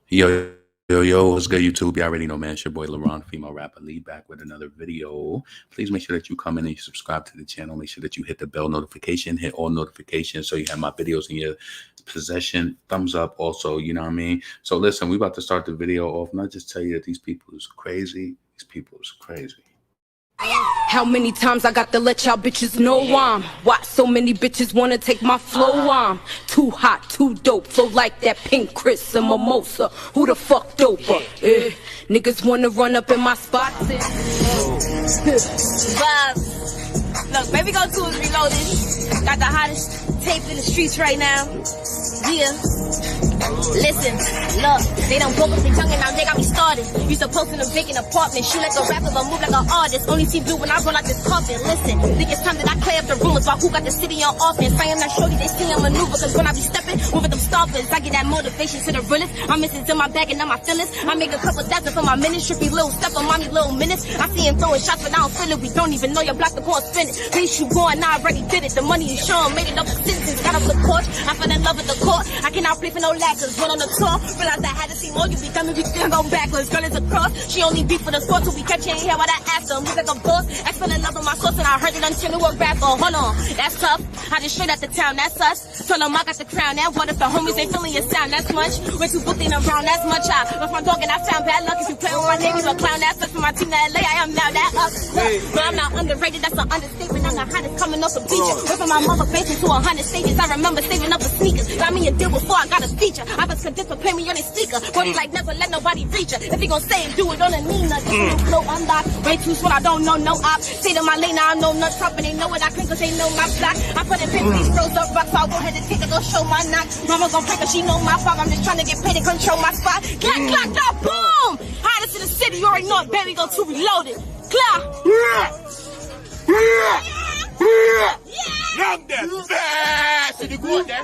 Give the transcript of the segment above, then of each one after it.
Yo, yo, what's good, YouTube? You already know, man. It's your boy LeBron, female rapper, lead back with another video. Please make sure that you come in and you subscribe to the channel. Make sure that you hit the bell notification, hit all notifications so you have my videos in your possession. Thumbs up also, you know what I mean? So listen, we about to start the video off. And I just tell you that these people is crazy. These people is crazy. How many times I got to let y'all bitches know I'm why so many bitches wanna take my flow? I'm too hot, too dope, flow like that pink Chris and mimosa. Who the fuck doper? Niggas wanna run up in my spots. Vibes. Look, baby go 2 is reloaded. Got the hottest tape in the streets right now. Yeah. Listen, look, they done broke up the tongue and now they got me started. You supposed in a vacant apartment, shoot like a rapper but move like an artist. Only see blue when I roll out this coffin. Listen, think it's time that I clear up the rumors about who got the city on offense. I am not shorty, they see I'm maneuver, cause when I be stepping, moving them stoppers, I get that motivation to the realest. I'm missing to my bag and not my feelings. I make a couple thousand for my minutes, trippy little step on mommy little minutes. I see him throwing shots but I don't feel it. We don't even know your block the ball spin it. Place you going, I already did it. The money you showing made it up the citizens. Got off the porch, I fell in love with the court. I cannot play for no lackers. Went on the tour, realized I had to see more. You be dumb if you still go backwards. Girl is a cross. She only beat for the sport till we catch you in here while I ask her. Move like a boss. Ex fell in love with my sauce and I heard it until it was rapper. Hold on, that's tough. I just straight out the town, that's us. Tell them I got the crown. That what if the homies ain't feeling your sound? That's much. Way too booked in around, that's much. I left my dog and I found bad luck. If you play with my name, you a clown. That's us for my team to LA. I am now that up. But I'm not underrated, that's an understatement. I'm the hottest coming off a feature. Whipping my mother basement to 100 stages. I remember saving up for sneakers. Got me a deal before I got a feature. I was convinced to pay me on his speaker. But like never let nobody reach her. If he gon' say it, do it on a Nina. Flow unlocked. Way too smart, I don't know no op. Stay to my lane, I know nuts up and they know it. I can't cause they know my block. I put in paper, these froze up rocks, so I go ahead and take it, go show my knock. Mama gon' break her, she know my fault. I'm just trying to get paid and control my spot. Clack, clack, clack, boom! Hottest in the city, you already know it, baby, go 2 reloaded. Clack! I'm the best in the good there.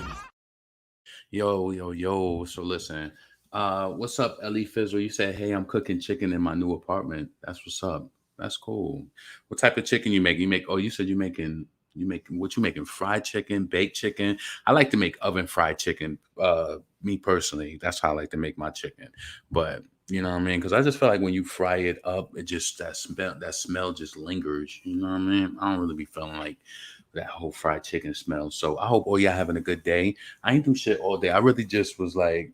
Yo. So listen, what's up, Ellie Fizzle? You said, hey, I'm cooking chicken in my new apartment. That's what's up. That's cool. What type of chicken you make? You said you making what you making? Fried chicken, baked chicken. I like to make oven fried chicken. Me personally, that's how I like to make my chicken. But you know what I mean? Because I just feel like when you fry it up, it just that smell just lingers. You know what I mean? I don't really be feeling like that whole fried chicken smell. So I hope all y'all having a good day. I ain't do shit all day. I really just was like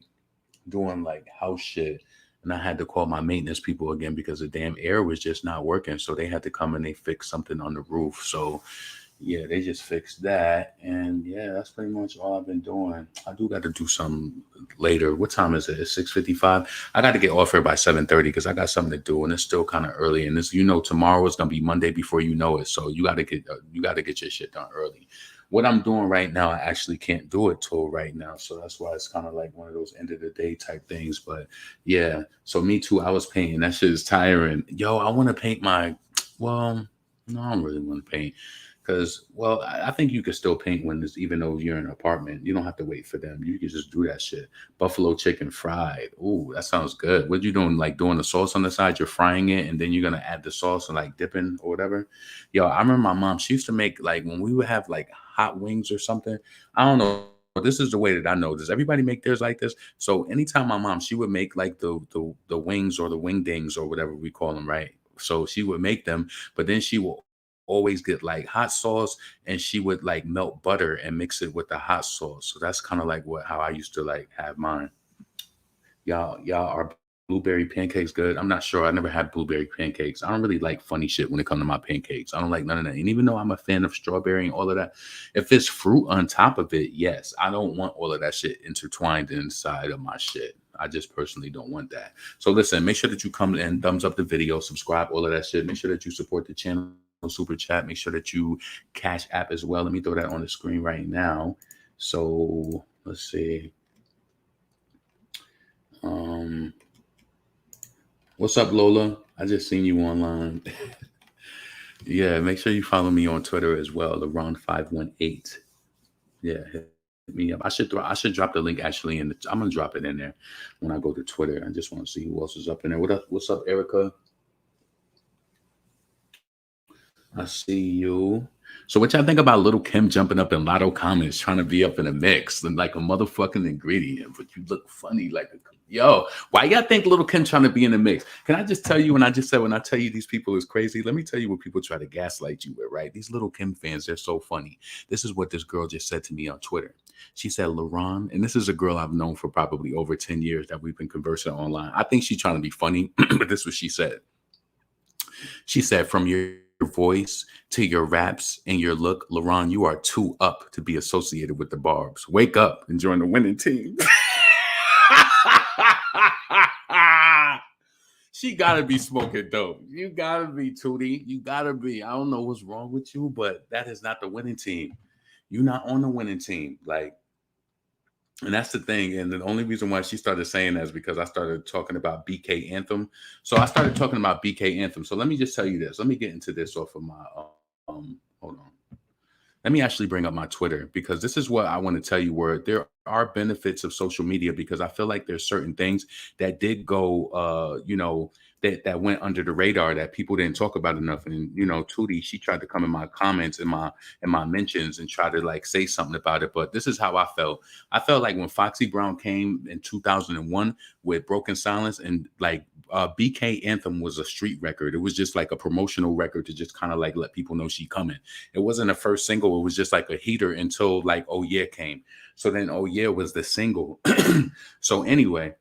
doing like house shit. And I had to call my maintenance people again because the damn air was just not working. So they had to come and they fix something on the roof. So yeah, they just fixed that. And yeah, that's pretty much all I've been doing. I do got to do some later. What time is it? It's 6:55. I got to get off here by 7:30 because I got something to do. And it's still kind of early. And this, tomorrow is going to be Monday before you know it. So you got to get your shit done early. What I'm doing right now, I actually can't do it till right now. So that's why it's kind of like one of those end of the day type things. But yeah, so me too. I was painting. That shit is tiring. Yo, I want to paint no, I don't really want to paint. Because, I think you can still paint even though you're in an apartment. You don't have to wait for them. You can just do that shit. Buffalo chicken fried. Ooh, that sounds good. What you doing? Like doing the sauce on the side? You're frying it, and then you're going to add the sauce and like dipping or whatever. Yo, I remember my mom, she used to make like when we would have like hot wings or something. I don't know. This is the way that I know. Does everybody make theirs like this? So anytime my mom, she would make like the wings or the wing dings or whatever we call them, right? So she would make them, but then she will always get like hot sauce and she would like melt butter and mix it with the hot sauce. So that's kind of like how I used to like have mine. Y'all are blueberry pancakes good? I'm not sure. I never had blueberry pancakes. I don't really like funny shit when it comes to my pancakes. I don't like none of that. And even though I'm a fan of strawberry and all of that, if it's fruit on top of it, yes. I don't want all of that shit intertwined inside of my shit. I just personally don't want that. So listen, make sure that you come and thumbs up the video, subscribe, all of that shit. Make sure that you support the channel. Super chat. Make sure that you Cash App as well. Let me throw that on the screen right now. So let's see. What's up, Lola? I just seen you online. Yeah, make sure you follow me on Twitter as well, LeBron518. Yeah, hit me up. I should drop the link actually, and I'm gonna drop it in there when I go to Twitter. I just want to see who else is up in there. What's up, Erica? I see you. So what y'all think about Little Kim jumping up in Lotto comments trying to be up in a mix and like a motherfucking ingredient, but you look funny like a yo. Why y'all think Little Kim trying to be in the mix? Can I just tell you when I tell you these people is crazy? Let me tell you what people try to gaslight you with, right? These Little Kim fans, they're so funny. This is what this girl just said to me on Twitter. She said, LaRon, and this is a girl I've known for probably over 10 years that we've been conversing online. I think she's trying to be funny, but this is what she said. She said, from your voice to your raps and your look, LaRon, you are too up to be associated with the Barbs. Wake up and join the winning team. She gotta be smoking dope. You gotta be, Tootie. You gotta be. I don't know what's wrong with you, but that is not the winning team. You're not on the winning team. Like, and that's the thing. And the only reason why she started saying that is because I started talking about BK Anthem. So I started talking about BK Anthem. So let me just tell you this. Let me get into this off of my hold on. Let me actually bring up my Twitter, because this is what I want to tell you, where there are benefits of social media, because I feel like there's certain things that did go that went under the radar that people didn't talk about enough. And Tootie, she tried to come in my comments and my mentions and try to like say something about it. But this is how I felt. I felt like when Foxy Brown came in 2001 with Broken Silence, and like BK Anthem was a street record. It was just like a promotional record to just kind of like let people know she coming. It wasn't a first single. It was just like a heater until like Oh Yeah came. So then Oh Yeah was the single. So anyway,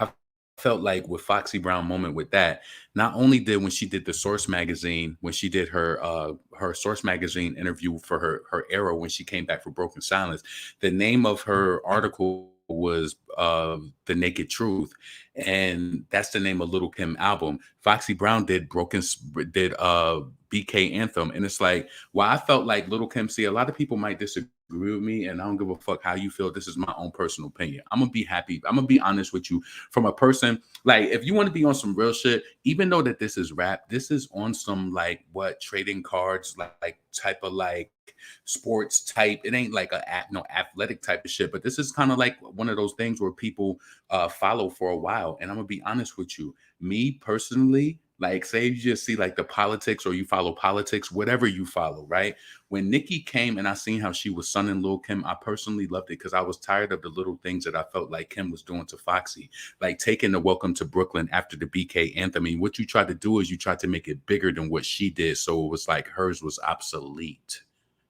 I felt like with Foxy Brown moment with that, not only did when she did the Source magazine, when she did her Source magazine interview for her era when she came back for Broken Silence, the name of her article was The Naked Truth, and that's the name of Little Kim album. Foxy Brown did BK Anthem, and it's like, well, I felt like Little Kim, see, a lot of people might disagree with me, and I don't give a fuck how you feel. This is my own personal opinion. I'm gonna be happy. I'm gonna be honest with you from a person. Like, if you want to be on some real shit, even though that this is rap, this is on some like what trading cards, like type of like sports type. It ain't like no athletic type of shit, but this is kind of like one of those things where people follow for a while. And I'm gonna be honest with you, me personally, like say you just see like the politics or you follow politics, whatever you follow, right? When Nicki came and I seen how she was sunning Lil Kim, I personally loved it because I was tired of the little things that I felt like Kim was doing to Foxy, like taking the Welcome to Brooklyn after the BK Anthem. And what you tried to do is you tried to make it bigger than what she did. So it was like hers was obsolete.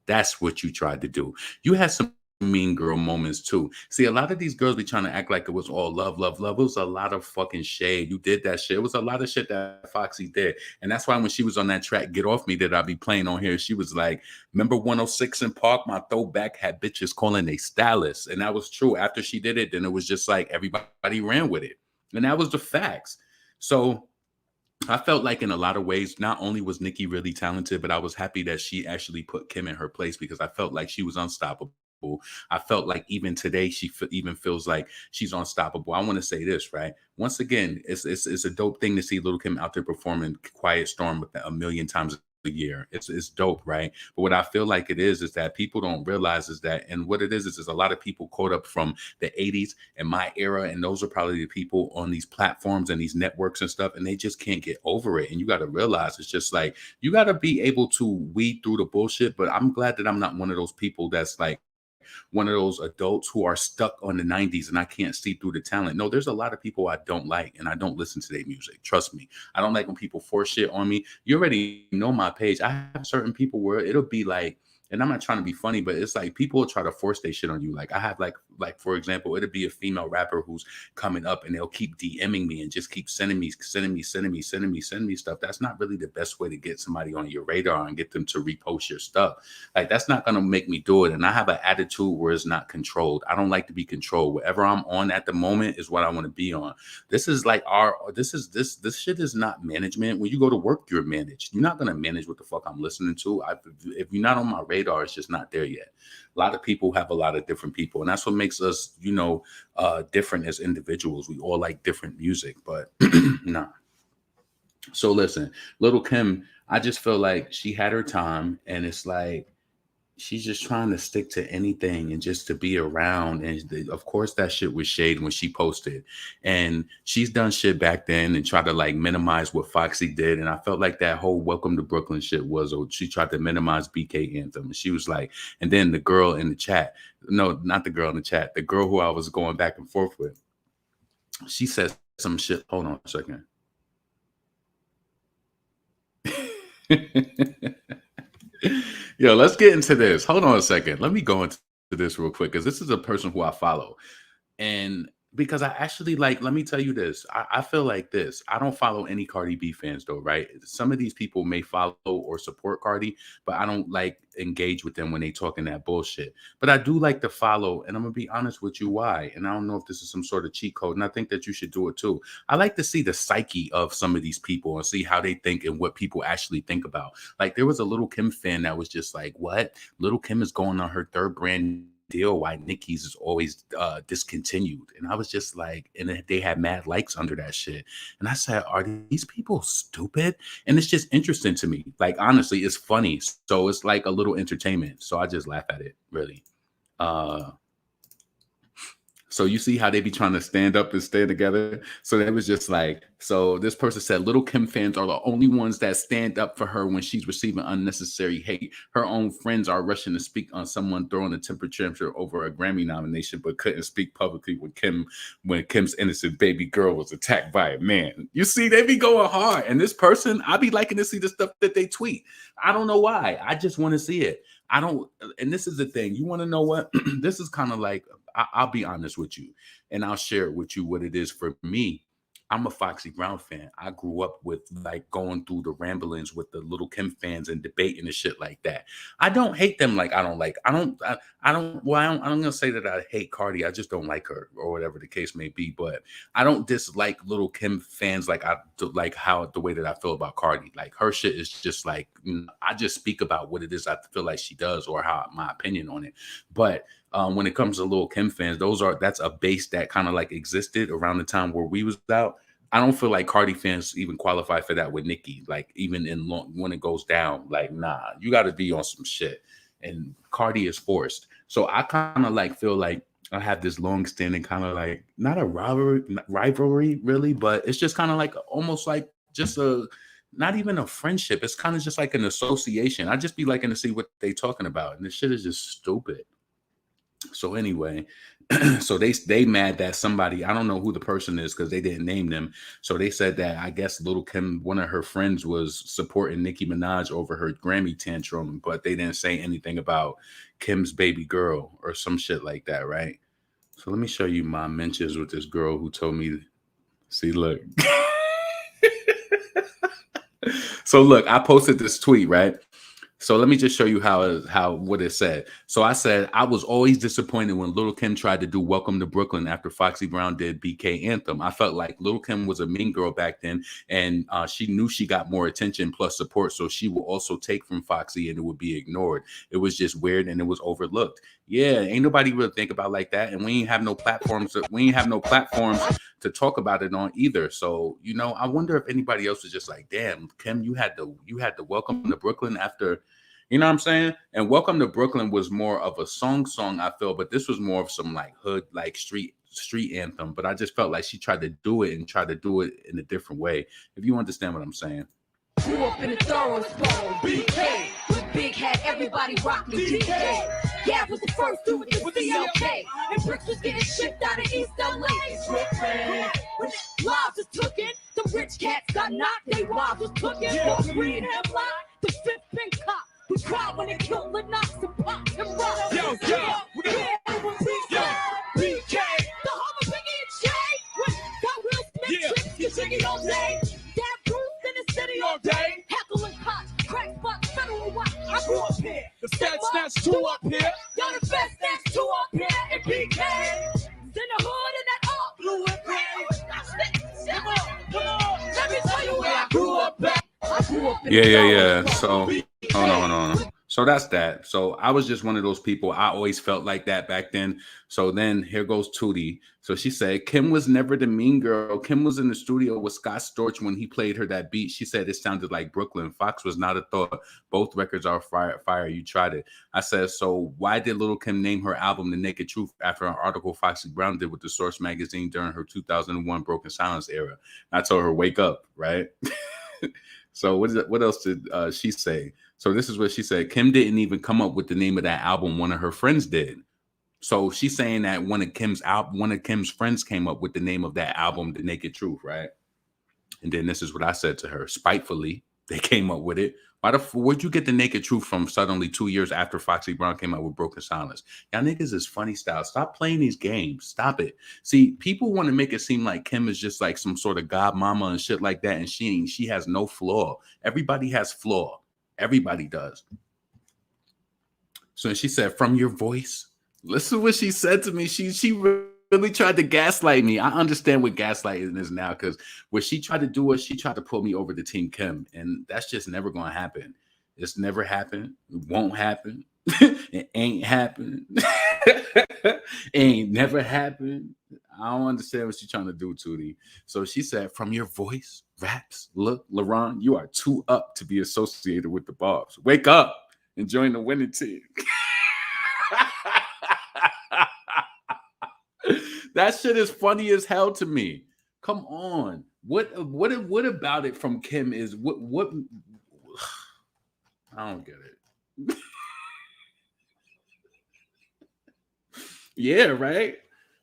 That's what you tried to do. You had some mean girl moments too. See, a lot of these girls be trying to act like it was all love, love, love. It was a lot of fucking shade. You did that shit. It was a lot of shit that Foxy did. And that's why when she was on that track, Get Off Me, that I be playing on here, she was like, remember 106 in Park? My throwback had bitches calling they stylists. And that was true. After she did it, then it was just like everybody ran with it. And that was the facts. So I felt like in a lot of ways, not only was Nicki really talented, but I was happy that she actually put Kim in her place because I felt like she was unstoppable. I felt like even today, she even feels like she's unstoppable. I want to say this, right? Once again, it's a dope thing to see Little Kim out there performing Quiet Storm a million times a year. It's dope, right? But what I feel like it is that people don't realize is that, and what it is a lot of people caught up from the 80s and my era, and those are probably the people on these platforms and these networks and stuff, and they just can't get over it. And you got to realize it's just like, you got to be able to weed through the bullshit. But I'm glad that I'm not one of those people that's like, one of those adults who are stuck on the 90s and I can't see through the talent. No, there's a lot of people I don't like and I don't listen to their music. Trust me. I don't like when people force shit on me. You already know my page. I have certain people where it'll be like, and I'm not trying to be funny, but it's like people will try to force their shit on you. Like I have like for example, it'll be a female rapper who's coming up and they'll keep DMing me and just keep sending me stuff. That's not really the best way to get somebody on your radar and get them to repost your stuff. Like that's not going to make me do it. And I have an attitude where it's not controlled. I don't like to be controlled. Whatever I'm on at the moment is what I want to be on. This is like this shit is not management. When you go to work, you're managed. You're not going to manage what the fuck I'm listening to. If you're not on my radar, it's just not there yet. A lot of people have a lot of different people, and that's what makes us, different as individuals. We all like different music, but nah. So listen, Little Kim, I just feel like she had her time, and it's like she's just trying to stick to anything and just to be around. And of course, that shit was shade when she posted. And she's done shit back then and tried to like minimize what Foxy did. And I felt like that whole Welcome to Brooklyn shit was, or she tried to minimize BK Anthem. And she was like, and then the girl in the chat, no, not the girl in the chat, the girl who I was going back and forth with, she said some shit. Hold on a second. Yo, let's get into this. Hold on a second. Let me go into this real quick because this is a person who I follow. And because I actually like, let me tell you this. I feel like this. I don't follow any Cardi B fans though, right? Some of these people may follow or support Cardi, but I don't like engage with them when they talking that bullshit. But I do like to follow, and I'm gonna be honest with you why. And I don't know if this is some sort of cheat code, and I think that you should do it too. I like to see the psyche of some of these people and see how they think and what people actually think about. Like there was a Little Kim fan that was just like, what? Little Kim is going on her third brand deal, why Nicki's is always discontinued. And I was just like, and they had mad likes under that shit. And I said, are these people stupid? And it's just interesting to me. Like, honestly, it's funny. So it's like a little entertainment. So I just laugh at it, really. So you see how they be trying to stand up and stay together. So it was just like, so this person said, Little Kim fans are the only ones that stand up for her when she's receiving unnecessary hate. Her own friends are rushing to speak on someone throwing a temper tantrum over a Grammy nomination, but couldn't speak publicly when Kim's innocent baby girl was attacked by a man. You see, they be going hard. And this person, I be liking to see the stuff that they tweet. I don't know why. I just want to see it. I don't, and this is the thing. You want to know what? This is kind of like, I'll be honest with you, and I'll share with you what it is for me. I'm a Foxy Brown fan. I grew up with like going through the ramblings with the Little Kim fans and debating and shit like that. I don't hate them. Like I'm gonna say that I hate Cardi. I just don't like her or whatever the case may be. But I don't dislike Little Kim fans like I like how the way that I feel about Cardi. Like her shit is just like, I just speak about what it is I feel like she does or how my opinion on it. But when it comes to Lil Kim fans, that's a base that kind of like existed around the time where we was out. I don't feel like Cardi fans even qualify for that with Nicki. Like even when it goes down, like nah, you got to be on some shit. And Cardi is forced. So I kind of like feel like I have this long-standing kind of like not a rivalry really, but it's just kind of like almost like just not even a friendship. It's kind of just like an association. I just be liking to see what they talking about, and this shit is just stupid. So anyway, so they mad that somebody, I don't know who the person is because they didn't name them. So they said that I guess Little Kim, one of her friends, was supporting Nicki Minaj over her Grammy tantrum, but they didn't say anything about Kim's baby girl or some shit like that, right? So let me show you my mentions with this girl who told me, see, look. So look, I posted this tweet, right? So let me just show you how what it said. So I said, I was always disappointed when Little Kim tried to do Welcome to Brooklyn after Foxy Brown did BK Anthem. I felt like Little Kim was a mean girl back then, and she knew she got more attention plus support, so she will also take from Foxy and it would be ignored. It was just weird and it was overlooked. Yeah, ain't nobody really think about like that, and we ain't have no platforms. To talk about it on either. So I wonder if anybody else was just like, damn, Kim, you had to Welcome to Brooklyn after. You know what I'm saying? And Welcome to Brooklyn was more of a song, I feel, but this was more of some like hood, like street anthem. But I just felt like she tried to do it in a different way. If you understand what I'm saying. Grew up in the Thoroughs, BK. With big hat, everybody rocking DJ. Yeah, was the first dude with the CLK. And bricks was getting shipped out of East LA. When lives was tookin', the rich cats got knocked, they wives was cooking. The green headline, the fifth pink cop. We cried when they killed the Knox and Pop and Rock. Yo, BK. The home of Biggie and Shay. Got Will Smith, chips, Jiggy all day. Dad Bruce in the city all day. Heckle and Potts, crack spots, federal watch. I grew up here. The stats snatch two up here. Y'all the best snatch two up here. And BK. In the hood and that all blue and red. Come on. Let me tell you where I grew up at. Yeah. So hold on. So that's that. So I was just one of those people. I always felt like that back then. So then here goes Tootie. So she said, Kim was never the mean girl. Kim was in the studio with Scott Storch when he played her that beat. She said it sounded like Brooklyn. Fox was not a thought. Both records are fire. You tried it. I said, so why did Little Kim name her album The Naked Truth after an article Foxy Brown did with the Source magazine during her 2001 Broken Silence era? I told her, wake up, right? So what else did she say? So this is what she said. Kim didn't even come up with the name of that album. One of her friends did. So she's saying that one of Kim's friends came up with the name of that album, The Naked Truth, right? And then this is what I said to her. Spitefully, they came up with it. Where'd you get The Naked Truth from suddenly 2 years after Foxy Brown came out with Broken Silence? Y'all niggas is funny style. Stop playing these games. Stop it. See, people want to make it seem like Kim is just like some sort of godmama and shit like that, and she has no flaw. Everybody has flaw. Everybody does. So she said, from your voice. Listen to what she said to me. She really tried to gaslight me. I understand what gaslighting is now, because what she tried to do was she tried to pull me over to Team Kim, and that's just never going to happen. It's never happened. It won't happen. It ain't happened. Ain't never happened. I don't understand what she's trying to do, Tootie. So she said, from your voice, raps, look, LaRon, you are too up to be associated with the Bobs. Wake up and join the winning team. That shit is funny as hell to me. Come on. What about it from Kim is what I don't get it. Yeah, right?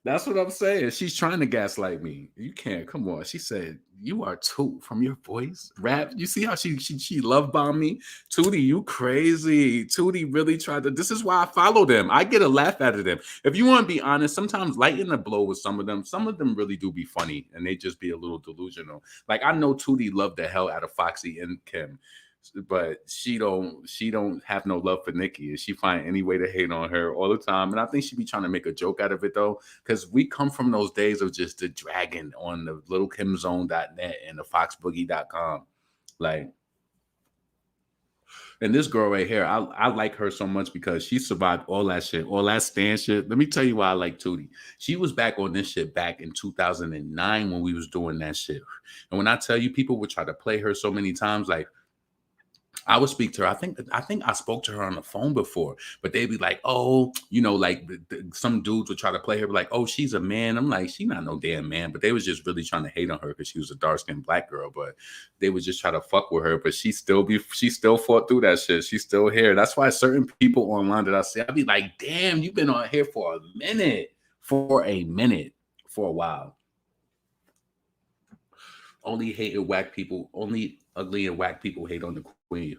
That's what I'm saying. She's trying to gaslight me. You can't. Come on. She said, you are too from your voice. Rap. You see how she love bombed me? Tootie, you crazy. Tootie really tried to. This is why I follow them. I get a laugh out of them. If you want to be honest, sometimes lighten the blow with some of them. Some of them really do be funny and they just be a little delusional. Like I know Tootie loved the hell out of Foxy and Kim, but she don't have no love for Nicki, and she find any way to hate on her all the time. And I think she be trying to make a joke out of it though, because we come from those days of just the dragon on the littlekimzone.net and the foxboogie.com. Like, and this girl right here, I like her so much because she survived all that shit, all that stand shit. Let me tell you why I like Tootie. She was back on this shit back in 2009 when we was doing that shit. And when I tell you, people would try to play her so many times, like, I would speak to her. I think I spoke to her on the phone before, but they'd be like, oh, you know, like some dudes would try to play her, like, oh, she's a man. I'm like, she not no damn man. But they was just really trying to hate on her because she was a dark-skinned black girl. But they would just try to fuck with her. But she still fought through that shit. She's still here. That's why certain people online that I see, I'd be like, damn, you've been on here for a minute, for a while. Only ugly and whack people hate on the queen.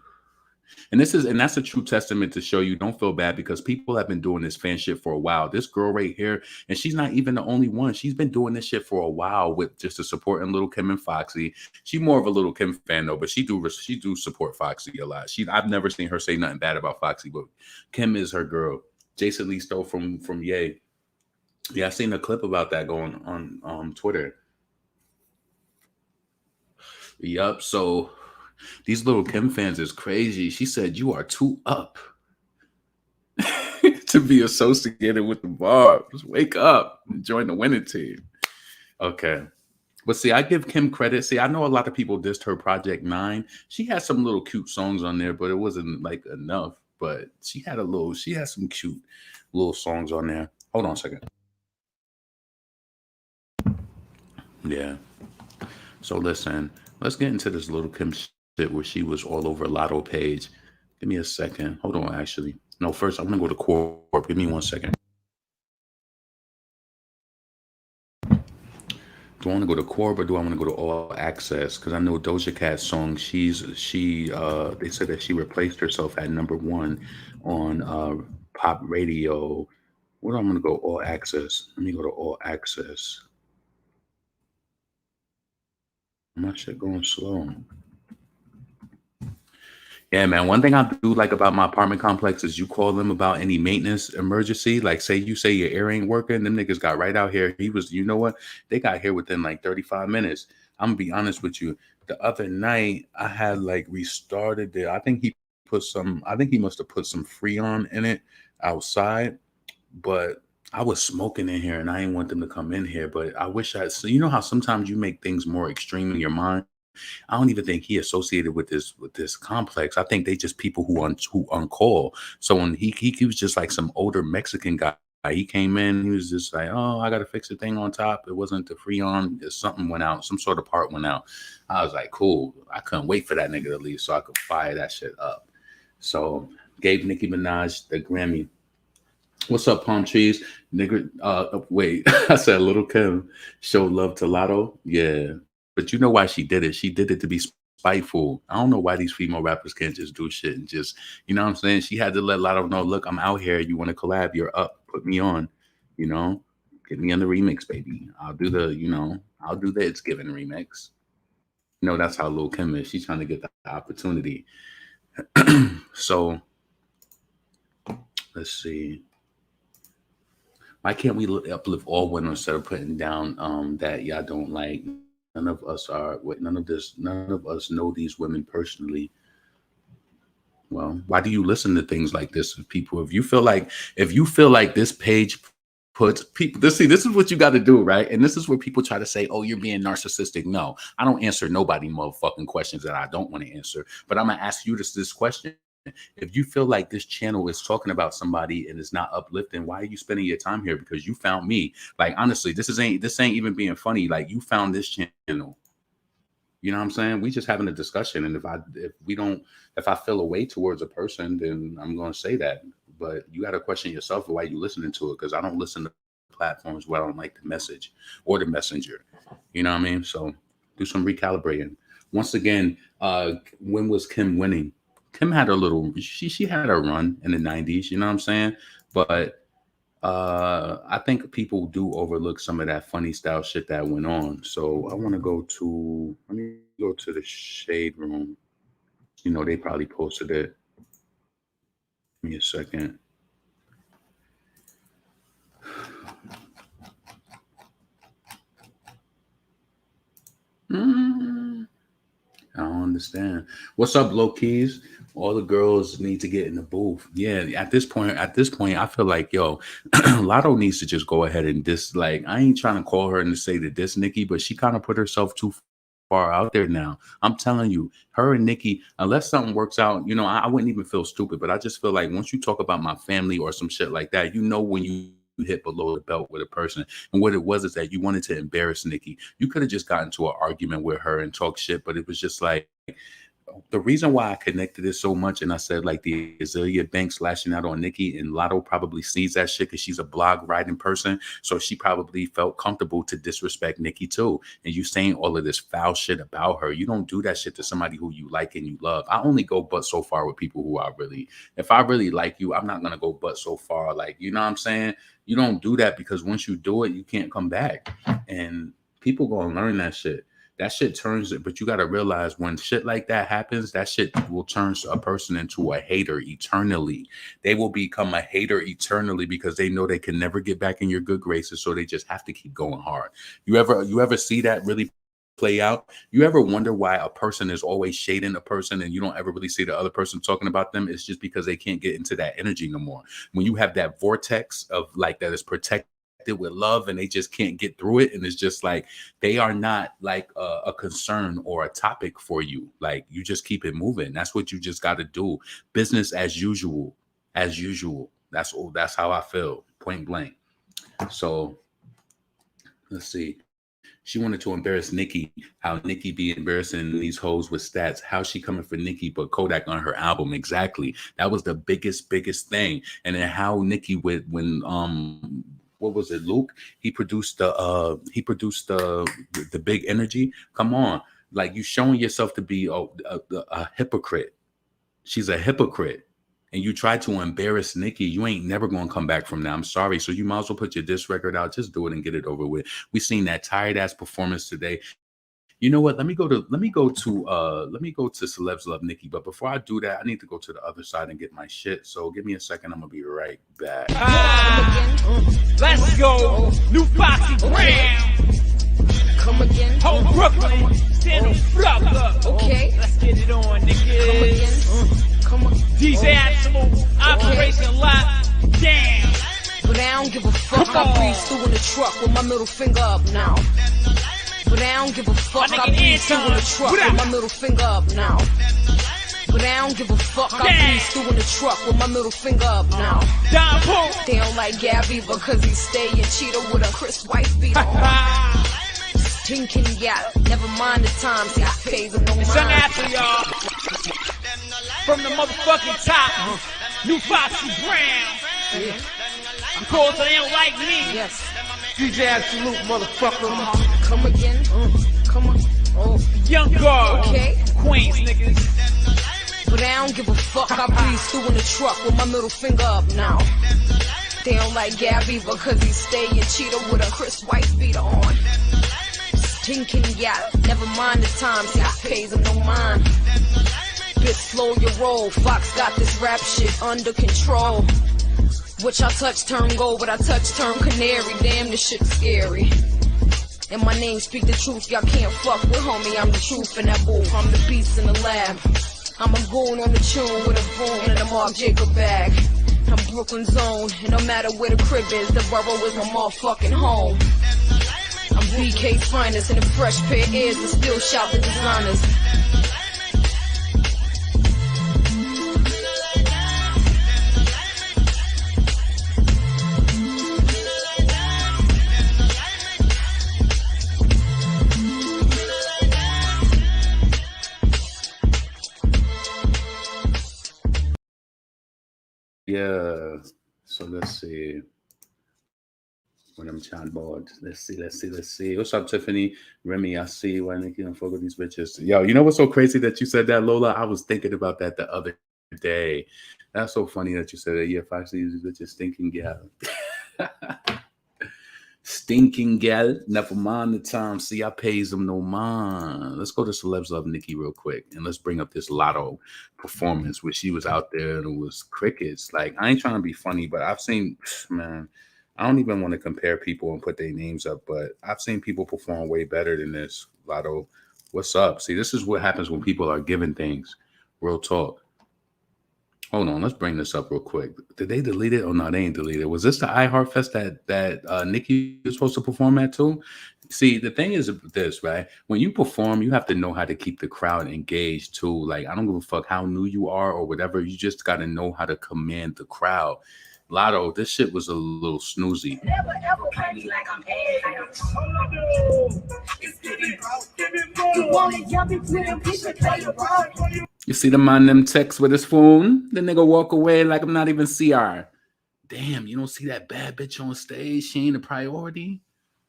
And that's a true testament to show you don't feel bad, because people have been doing this fan shit for a while. This girl right here, and she's not even the only one. She's been doing this shit for a while with just the supporting Little Kim and Foxy. She's more of a Little Kim fan though, but she do support Foxy a lot. I've never seen her say nothing bad about Foxy, but Kim is her girl. Jason Lee stole from Ye. Yeah, I seen a clip about that going on Twitter. Yup. So these Little Kim fans is crazy. She said, you are too up to be associated with the Barbs. Wake up and join the winning team. Okay. But see, I give Kim credit. See, I know a lot of people dissed her Project 9. She had some little cute songs on there, but it wasn't like enough. But she had some cute little songs on there. Hold on a second. Yeah. So listen, let's get into this Little Kim shit where she was all over Lotto page. Give me a second. Hold on, actually. No, first I'm gonna go to Corp. Give me 1 second. Do I want to go to Corp or do I want to go to All Access? Because I know Doja Cat's song, they said that she replaced herself at #1 on pop radio. Where do I want to go? All Access. Let me go to All Access. My shit going slow. Yeah, man. One thing I do like about my apartment complex is you call them about any maintenance emergency. Like, say your air ain't working, them niggas got right out here. You know what? They got here within like 35 minutes. I'm gonna be honest with you. The other night I had like restarted it. I think he put some. I think he must have put some Freon in it outside, but I was smoking in here and I didn't want them to come in here. But I wish I. So you know how sometimes you make things more extreme in your mind. I don't even think he associated with this complex. I think they just people who on call. So when he was just like some older Mexican guy. He came in, he was just like, oh, I gotta fix the thing on top. It wasn't the Freon, something went out, some sort of part went out. I was like, cool. I couldn't wait for that nigga to leave so I could fire that shit up. So gave Nicki Minaj the Grammy. What's up, palm trees? Nigga, wait, I said Little Kim showed love to Lotto. Yeah. But you know why she did it? She did it to be spiteful. I don't know why these female rappers can't just do shit and just, you know what I'm saying? She had to let Lotto know, look, I'm out here. You want to collab? You're up. Put me on, you know, get me on the remix, baby. I'll do the It's Given remix. You know, that's how Lil Kim is. She's trying to get the opportunity. So let's see. Why can't we uplift all women instead of putting down that y'all don't like? None of us know these women personally. Well, why do you listen to things like this with people? If you feel like this page puts people, this is what you got to do, right? And this is where people try to say, oh, you're being narcissistic. No, I don't answer nobody motherfucking questions that I don't want to answer. But I'm going to ask you this question. If you feel like this channel is talking about somebody and it's not uplifting, why are you spending your time here? Because you found me. Like, honestly, this ain't even being funny. Like, you found this channel. You know what I'm saying? We just having a discussion. And if I feel a way towards a person, then I'm going to say that. But you got to question yourself why you listening to it. Because I don't listen to platforms where I don't like the message or the messenger. You know what I mean? So do some recalibrating. Once again, when was Kim winning? Kim had she had a run in the 90s. You know what I'm saying? But I think people do overlook some of that funny style shit that went on. So let me go to the Shade Room. You know, they probably posted it. Give me a second. I don't understand. What's up, low keys? All the girls need to get in the booth. Yeah, at this point, I feel like, yo, Lotto needs to just go ahead and I ain't trying to call her and to say that this Nicki, but she kind of put herself too far out there now. I'm telling you, her and Nicki, unless something works out, you know, I wouldn't even feel stupid, but I just feel like once you talk about my family or some shit like that, you know, when you hit below the belt with a person. And what it was is that you wanted to embarrass Nicki. You could have just gotten into an argument with her and talk shit, but it was just like, the reason why I connected it so much, and I said like the Azealia Banks lashing out on Nicki, and Lotto probably sees that shit because she's a blog writing person, so she probably felt comfortable to disrespect Nicki too. And you saying all of this foul shit about her, you don't do that shit to somebody who you like and you love. I only go but so far with people who if I really like you, I'm not gonna go but so far. Like, you know what I'm saying? You don't do that, because once you do it, you can't come back, and people gonna learn that shit. That shit turns it, but you got to realize when shit like that happens, that shit will turn a person into a hater eternally. They will become a hater eternally because they know they can never get back in your good graces, so they just have to keep going hard. You ever see that really play out? You ever wonder why a person is always shading a person and you don't ever really see the other person talking about them? It's just because they can't get into that energy no more. When you have that vortex of like that is protected with love and they just can't get through it, and it's just like they are not like a concern or a topic for you. Like, you just keep it moving. That's what you just got to do. Business as usual. That's how I feel, point blank. So let's see. She wanted to embarrass Nicki. How Nicki be embarrassing these hoes with stats. How she coming for Nicki, but Kodak on her album. Exactly. That was the biggest thing. And then how Nicki when what was it, Luke? He produced the Big Energy. Come on, like, you showing yourself to be a hypocrite. She's a hypocrite, and you try to embarrass Nicki. You ain't never gonna come back from that. I'm sorry. So you might as well put your diss record out. Just do it and get it over with. We seen that tired ass performance today. You know what? Let me go to Celebs Love Nicki. But before I do that, I need to go to the other side and get my shit. So give me a second. I'm gonna be right back. Let's go. New Foxy Brown. Come again. Whole Brooklyn. Stand the fuck up. Okay. Let's get it on, nigga. Come again. Come again. middle finger up now. But I don't give a fuck, I breeze through in the truck with my middle finger up now. But I don't give a fuck, I breeze through in the truck with my middle finger up now. They don't like Gabby because he stay and cheater with a Chris wife beat on. Stinking gal, never mind the time, see I pay them no mind. It's unnatural, y'all. From the motherfucking top, New Foxy Brown. Yeah. Because they don't like me. Yes. DJ Absolute, motherfucker. Come again, come on. Oh, Young girl. okay. Queens, niggas. But I don't give a fuck, I breeze through in the truck with my middle finger up now. They don't like Gabby because he stay and cheater with a Chris wife beater on. Stinking gal, never mind the time, see I pays him no mind. Bit slow your roll, Fox got this rap shit under control. Which I touch turn gold, but I touch turn canary. Damn, this shit's scary. And my name speak the truth, y'all can't fuck with homie. I'm the truth in that booth, I'm the beast in the lab. I'm a goon on the tune with a boom and a Mark Jacob bag. I'm Brooklyn zone, and no matter where the crib is, the borough is my motherfucking home. I'm BK's finest and a fresh pair of ears, but still shout the designers. Yeah. So let's see. When I'm chat board. Let's see. What's up, Tiffany? Remy, I see why Nicki don't fuck with these bitches. Yo, you know what's so crazy that you said that, Lola? I was thinking about that the other day. That's so funny that you said that. Yeah, Foxy these bitches stinking gal. Stinking gal. Never mind the time. See, I pays them no mind. Let's go to Celebs Love Nicki real quick. And let's bring up this Lotto performance where she was out there and it was crickets. Like, I ain't trying to be funny, but I've seen, man, I don't even want to compare people and put their names up, but I've seen people perform way better than this. Lotto, what's up? See, this is what happens when people are given things. Real talk. Hold on, let's bring this up real quick. Did they delete it? Oh no, they ain't deleted. Was this the iHeartFest that Nicki was supposed to perform at too? See, the thing is this, right? When you perform, you have to know how to keep the crowd engaged too. Like, I don't give a fuck how new you are or whatever. You just got to know how to command the crowd. Lotto, this shit was a little snoozy. Never ever play me like I'm dead. You wanna jump into them people, play your part. You see the man them text with his phone? The nigga walk away like I'm not even CR. Damn, you don't see that bad bitch on stage? She ain't a priority?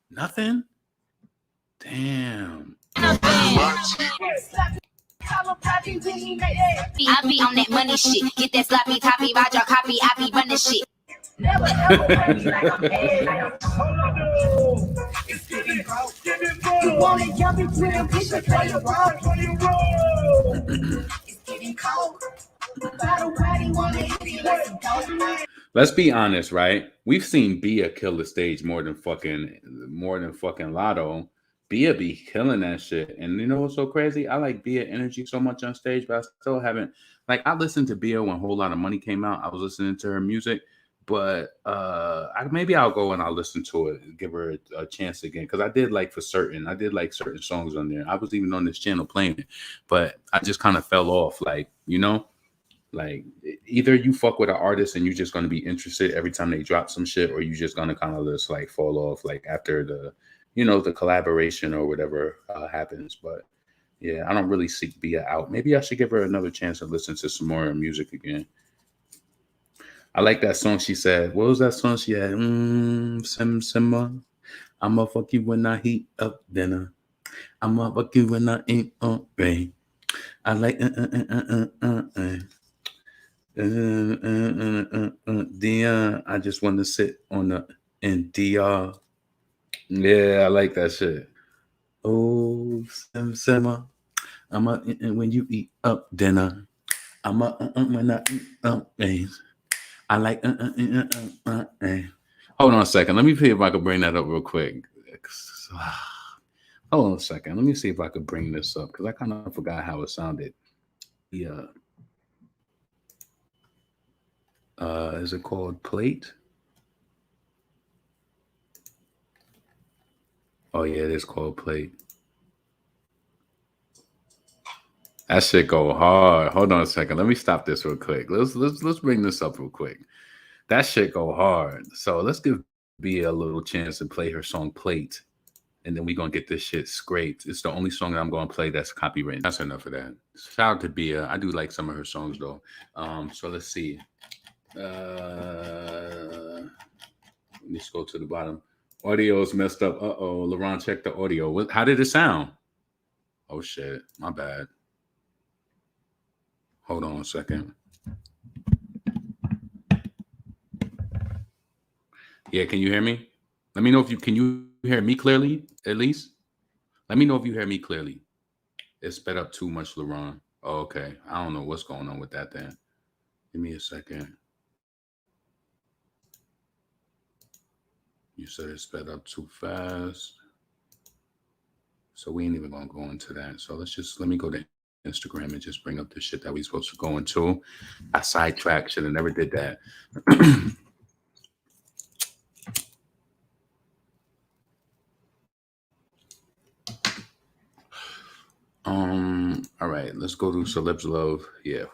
Nothing? Damn. I be on that money shit. Get that sloppy toppy, ride your copy. I be running shit. Never ever play me like I'm dead. You wanna jump into them people, play your part. It's getting cold. Let's be honest, right? We've seen Bia kill the stage more than fucking Lotto. Bia be killing that shit. And you know what's so crazy? I like Bia energy so much on stage, but I still haven't. Like, I listened to Bia when a Whole Lot of Money came out. I was listening to her music, but maybe I'll go and I'll listen to it and give her a chance again. Because I did like certain songs on there. I was even on this channel playing it, but I just kind of fell off. Like, you know, like either you fuck with an artist and you're just going to be interested every time they drop some shit, or you just going to kind of just like fall off like after the, you know, the collaboration or whatever happens. But yeah, I don't really seek Bia out. Maybe I should give her another chance to listen to some more music again. I like that song she said. What was that song she had? Simmer. I'ma fuck you when I heat up dinner. I'ma fuck you when I ain't on rain. I like Dion. I just want to sit on the DR. Yeah, I like that shit. Oh, simmer. I'm a when you eat up dinner. I'm a when I eat up things. I like Hold on a second. Let me see if I can bring that up real quick. Hold on a second. Let me see if I could bring this up because I kind of forgot how it sounded. Yeah. Is it called Plate? Oh yeah, it is called plate. That shit go hard. Hold on a second. Let me stop this real quick. Let's bring this up real quick. That shit go hard. So let's give Bia a little chance to play her song Plate. And then we're gonna get this shit scraped. It's the only song that I'm gonna play that's copywritten. That's enough of that. Shout out to Bia. I do like some of her songs though. So let's see. Let's go to the bottom. Audio is messed up. Uh-oh. LaRon, check the audio. How did it sound? Oh shit. My bad. Hold on a second. Yeah, can you hear me? Let me know if can you hear me clearly, at least? Let me know if you hear me clearly. It sped up too much, LaRon. Oh, okay. I don't know what's going on with that then. Give me a second. You said it sped up too fast. So we ain't even gonna go into that. So let me go to Instagram and just bring up the shit that we supposed to go into. I sidetracked, should have never did that. All right, let's go to Celebs Love. Yeah.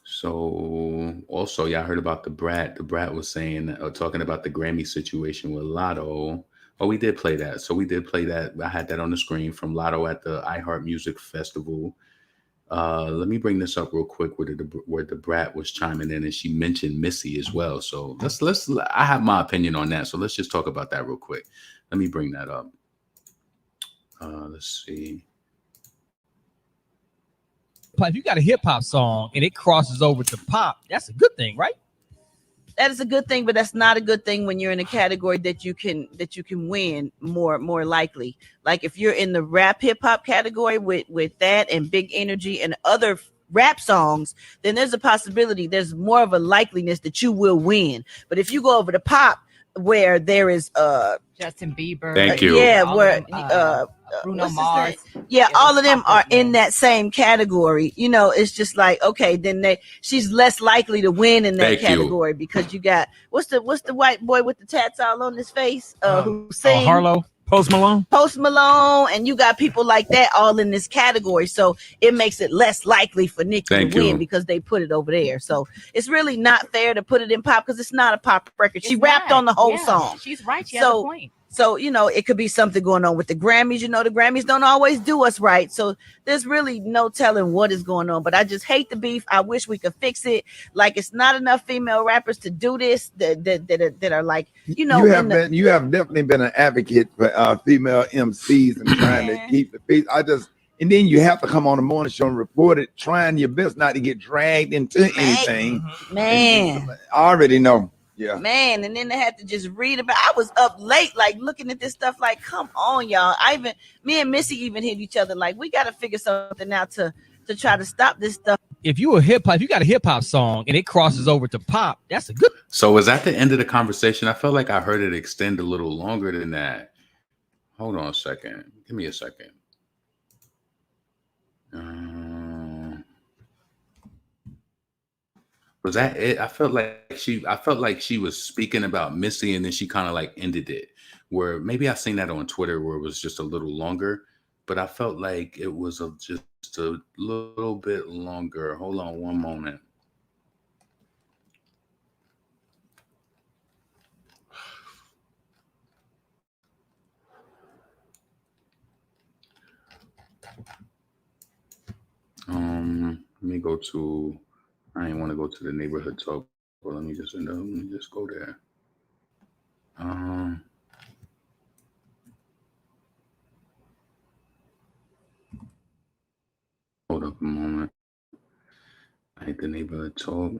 So also, y'all heard about the Brat. The Brat was saying, talking about the Grammy situation with Lotto. Oh, we did play that. So we did play that. I had that on the screen from Lotto at the iHeart Music Festival. Let me bring this up real quick where the Brat was chiming in and she mentioned Missy as well. So let's I have my opinion on that. So let's just talk about that real quick. Let me bring that up. Let's see. If you got a hip hop song and it crosses over to pop, that's a good thing, right? That is a good thing, but that's not a good thing when you're in a category that you can win more likely. Like if you're in the rap hip hop category with that and Big Energy and other rap songs, then there's a possibility, there's more of a likeliness that you will win. But if you go over to pop where there is Justin Bieber, thank you, Bruno Mars, all of them are in that same category. You know, it's just like, okay, then she's less likely to win in that category because you got what's the white boy with the tats all on his face who sings Harlow, Post Malone, and you got people like that all in this category, so it makes it less likely for Nicki to win because they put it over there. So it's really not fair to put it in pop because it's not a pop record. She rapped on the whole song. She's right. She has a point. So, you know, it could be something going on with the Grammys. You know, the Grammys don't always do us right. So there's really no telling what is going on. But I just hate the beef. I wish we could fix it. Like, it's not enough female rappers to do this that are like, you know. You have definitely been an advocate for female MCs and trying to keep the peace. And then you have to come on the morning show and report it, trying your best not to get dragged into anything. Man. I already know. Yeah, man, and then they had to just read about. I was up late, like looking at this stuff. Like, come on, y'all. Me and Missy even hit each other. Like, we got to figure something out to try to stop this stuff. If you got a hip hop song and it crosses over to pop, that's a good. So was that the end of the conversation? I felt like I heard it extend a little longer than that. Hold on a second. Give me a second. Was that it? I felt like she was speaking about Missy and then she kind of like ended it. Where maybe I seen that on Twitter where it was just a little longer, but I felt like it was just a little bit longer. Hold on one moment. Let me go to. I didn't want to go to the neighborhood talk, but let me just go there. Hold up a moment. I hate the neighborhood talk.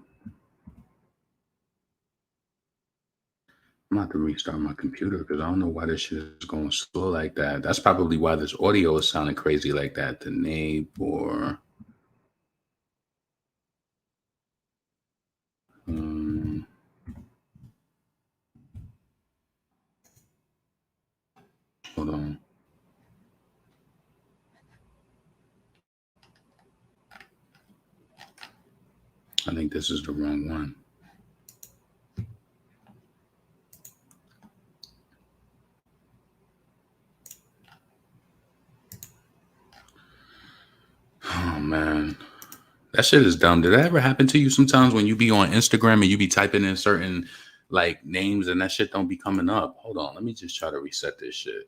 I'm about to restart my computer because I don't know why this shit is going slow like that. That's probably why this audio is sounding crazy like that. The neighbor. Hold on. I think this is the wrong one. man. That shit is dumb. Did that ever happen to you sometimes when you be on Instagram and you be typing in certain like names and that shit don't be coming up? Hold on. Let me just try to reset this shit.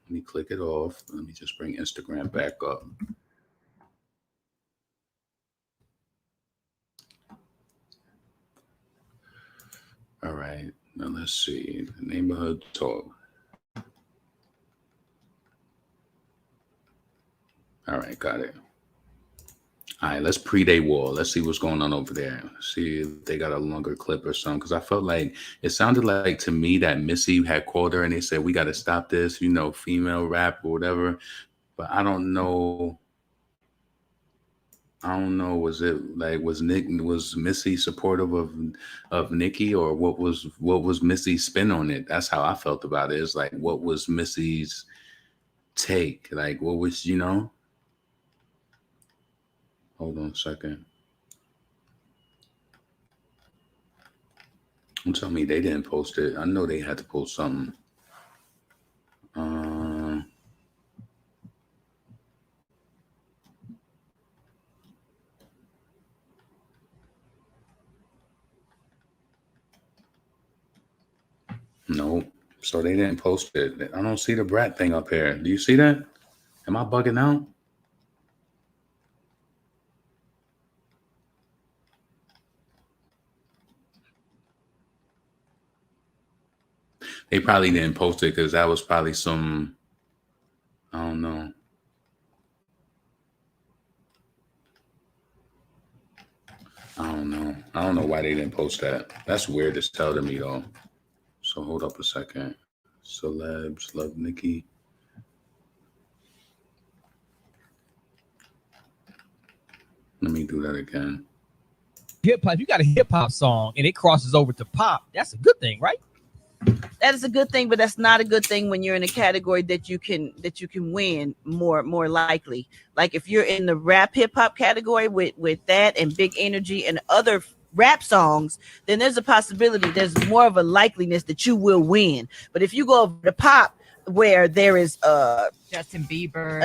Let me click it off. Let me just bring Instagram back up. All right. Now let's see. The neighborhood talk. All right. Got it. All right, let's pre-day wall. Let's see what's going on over there. See if they got a longer clip or something. Because I felt like it sounded like to me that Missy had called her and they said, we got to stop this, you know, female rap or whatever. But I don't know. Was it like was Missy supportive of Nicki, or what was Missy's spin on it? That's how I felt about it. It's like, what was Missy's take? Like, what was, you know? Hold on a second. Don't tell me they didn't post it. I know they had to post something. No. So they didn't post it. I don't see the Brat thing up here. Do you see that? Am I bugging out? They probably didn't post it because that was probably some, I don't know. I don't know why they didn't post that. That's weird as hell to me though. So hold up a second. Celebs love Nicki. Let me do that again. Hip hop, you got a hip hop song and it crosses over to pop. That's a good thing, right? That is a good thing, but that's not a good thing when you're in a category that you can win more likely. Like if you're in the rap hip hop category with that and big energy and other rap songs, then there's a possibility, there's more of a likeliness that you will win. But if you go over to pop where there is Justin Bieber,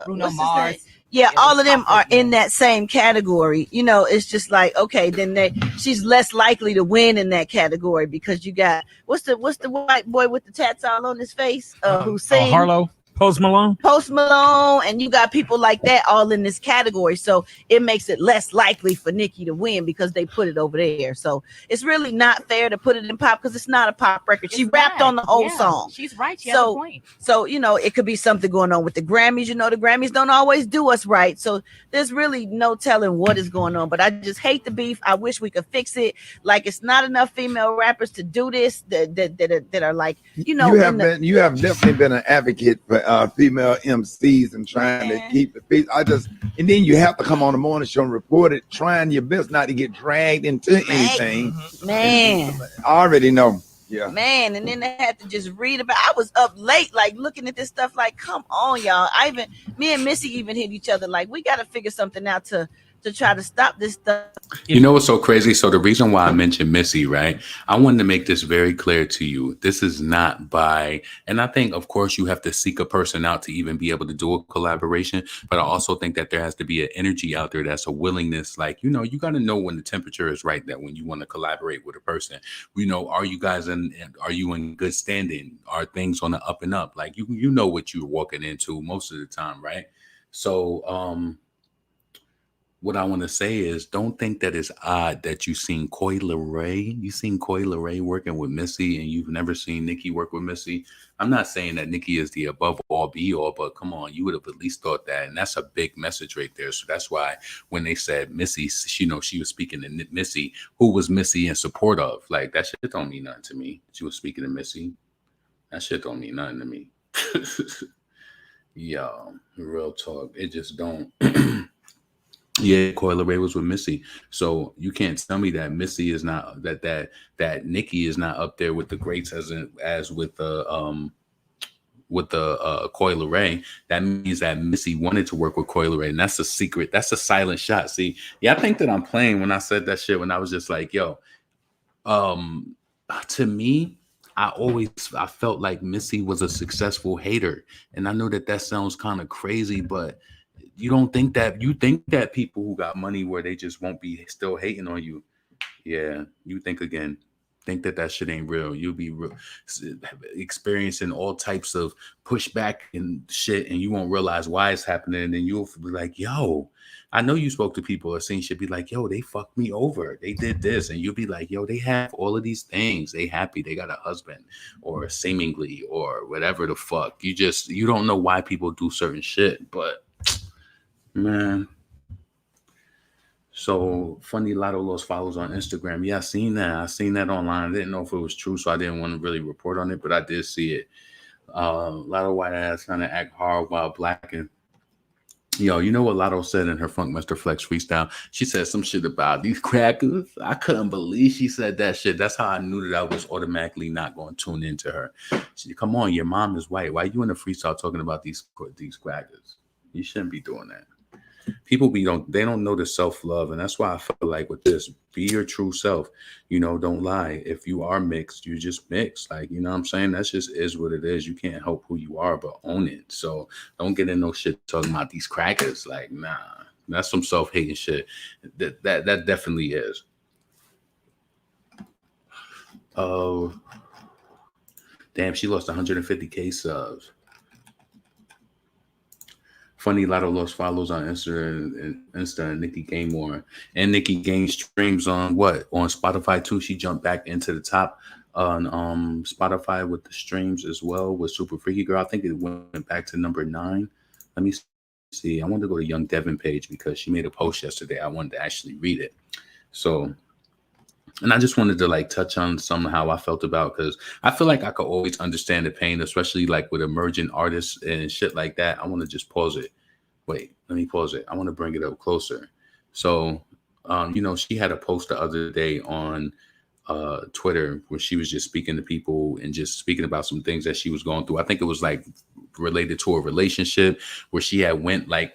Bruno Mars. Yeah, all of them are in that same category. You know, it's just like, okay, then she's less likely to win in that category because you got what's the white boy with the tats all on his face who sings Harlow. Post Malone, and you got people like that all in this category. So it makes it less likely for Nicki to win because they put it over there. So it's really not fair to put it in pop because it's not a pop record. She rapped on the whole song. She's right. She has a point. So, you know, it could be something going on with the Grammys. You know, the Grammys don't always do us right. So there's really no telling what is going on. But I just hate the beef. I wish we could fix it. Like, it's not enough female rappers to do this that are like, you know. You have definitely been an advocate for female MCs and trying to keep the peace. And then you have to come on the morning show and report it, trying your best not to get dragged into anything. Man, I already know. Yeah, man. And then they had to just read about. I was up late, like looking at this stuff. Like, come on, y'all. Me and Missy even hit each other. Like, we got to figure something out to try to stop this stuff. You know what's so crazy? So the reason why I mentioned Missy, right? I wanted to make this very clear to you. This is not by, and I think, of course, you have to seek a person out to even be able to do a collaboration. But I also think that there has to be an energy out there that's a willingness. Like, you know, you got to know when the temperature is right, that when you want to collaborate with a person, you know, are you guys are you in good standing? Are things on the up and up? Like, you know what you're walking into most of the time, right? So, what I want to say is, don't think that it's odd that you've seen Coi Leray. You've seen Coi Leray working with Missy, and you've never seen Nicki work with Missy. I'm not saying that Nicki is the above all be all, but come on, you would have at least thought that, and that's a big message right there. So that's why when they said Missy, you know, she was speaking to Missy. Who was Missy in support of? Like, that shit don't mean nothing to me. She was speaking to Missy. That shit don't mean nothing to me. Yo, real talk. It just don't. Yeah, Coi Leray was with Missy, so you can't tell me that Missy is not that Nicki is not up there with the greats as with the Coi Leray. That means that Missy wanted to work with Coi Leray, and that's a secret. That's a silent shot. See, yeah, I think that I'm playing when I said that shit. When I was just like, yo, to me, I felt like Missy was a successful hater, and I know that sounds kind of crazy, but you don't think that you think that people who got money where they just won't be still hating on you. Yeah, you think again. Think that shit ain't real. You'll be experiencing all types of pushback and shit, and you won't realize why it's happening. And then you'll be like, "Yo, I know you spoke to people or seen shit. Be like, yo, they fucked me over. They did this," and you'll be like, "Yo, they have all of these things. They happy. They got a husband, or seemingly, or whatever the fuck. You don't know why people do certain shit, but man." So funny, Lotto lost followers on Instagram. Yeah, I seen that online. I didn't know if it was true, so I didn't want to really report on it, but I did see it. Lotto white ass trying to act hard while black. And yo, you know what Lotto said in her Funkmaster Flex freestyle? She said some shit about these crackers. I couldn't believe she said that shit. That's how I knew that I was automatically not going to tune into her. She said, "Come on, your mom is white. Why you in the freestyle talking about these crackers? You shouldn't be doing that." People they don't know the self-love, and that's why I feel like with this, be your true self. Don't lie. If you are mixed, you just mix. Like, you know what I'm saying? That's just is what it is. You can't help who you are, but own it. So don't get in no shit talking about these crackers. Like, nah, that's some self-hating shit. That definitely is. Oh, damn, she lost 150K subs. Funny, Lotto lost follows on Insta and Nicki gained more. And Nicki gained streams on what? On Spotify too. She jumped back into the top on Spotify with the streams as well with Super Freaky Girl. I think it went back to number 9. Let me see. I wanted to go to Young Devin page because she made a post yesterday. I wanted to actually read it. So, and I just wanted to like touch on somehow I felt about, because I feel like I could always understand the pain, especially like with emerging artists and shit like that. I want to just pause it. Wait, let me pause it. I want to bring it up closer. So, she had a post the other day on Twitter where she was just speaking to people and just speaking about some things that she was going through. I think it was like related to a relationship where she had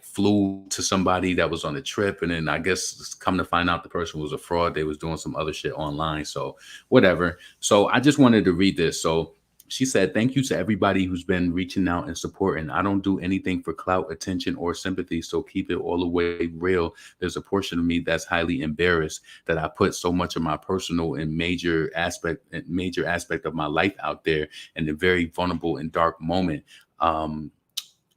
flew to somebody that was on a trip, and then I guess come to find out the person was a fraud. They was doing some other shit online. So whatever. So I just wanted to read this. So she said, "Thank you to everybody who's been reaching out and supporting. I don't do anything for clout, attention, or sympathy, so keep it all the way real. There's a portion of me that's highly embarrassed that I put so much of my personal and major aspect of my life out there in a very vulnerable and dark moment.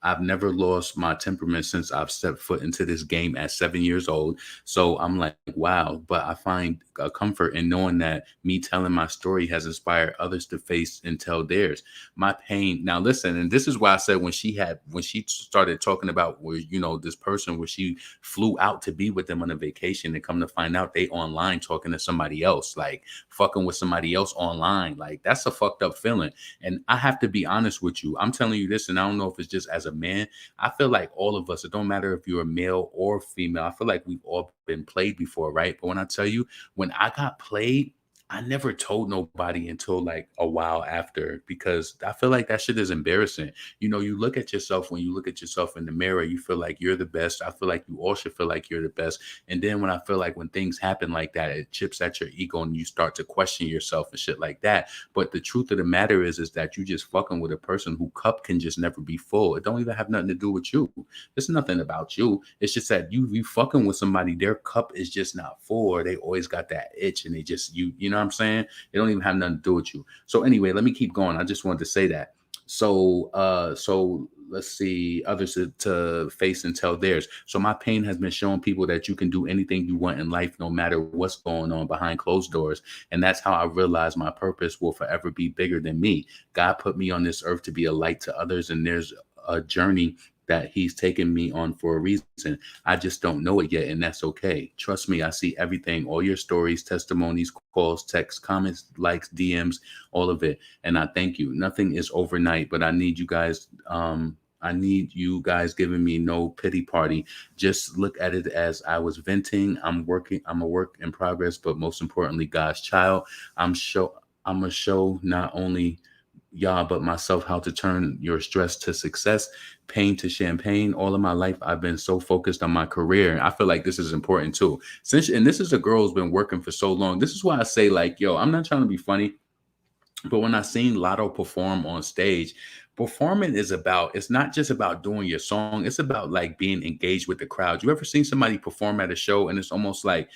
I've never lost my temperament since I've stepped foot into this game at 7 years old. So I'm like, wow. But I find a comfort in knowing that me telling my story has inspired others to face and tell theirs. My pain." Now listen, and this is why I said when she started talking about where, this person where she flew out to be with them on a vacation and come to find out they online talking to somebody else, like fucking with somebody else online. Like, that's a fucked up feeling. And I have to be honest with you. I'm telling you this, and I don't know if it's just as a man. I feel like all of us, it don't matter if you're a male or female, I feel like we've all been played before, right? But when I tell you, when I got played, I never told nobody until like a while after, because I feel like that shit is embarrassing. You look at yourself, when you look at yourself in the mirror, you feel like you're the best. I feel like you all should feel like you're the best. And then when I feel like when things happen like that, it chips at your ego and you start to question yourself and shit like that. But the truth of the matter is that you just fucking with a person who cup can just never be full. It don't even have nothing to do with you. It's nothing about you. It's just that you fucking with somebody, their cup is just not full, or they always got that itch and they just, you know what I'm saying? It don't even have nothing to do with you. So anyway, let me keep going. I just wanted to say that. So let's see, others to face and tell theirs. So my pain has been showing people that you can do anything you want in life, no matter what's going on behind closed doors. And that's how I realized my purpose will forever be bigger than me. God put me on this earth to be a light to others, and there's a journey that he's taken me on for a reason. I just don't know it yet, and that's okay. Trust me, I see everything, all your stories, testimonies, calls, texts, comments, likes, DMs, all of it. And I thank you. Nothing is overnight, but I need you guys. I need you guys giving me no pity party. Just look at it as I was venting. I'm a work in progress, but most importantly, God's child. I'm a show not only y'all, but myself, how to turn your stress to success, pain to champagne. All of my life, I've been so focused on my career. And I feel like this is important too. And this is a girl who's been working for so long. This is why I say, like, yo, I'm not trying to be funny, But when I seen Lotto perform on stage, performing is about, it's not just about doing your song, it's about like being engaged with the crowd. You ever seen somebody perform at a show and it's almost like,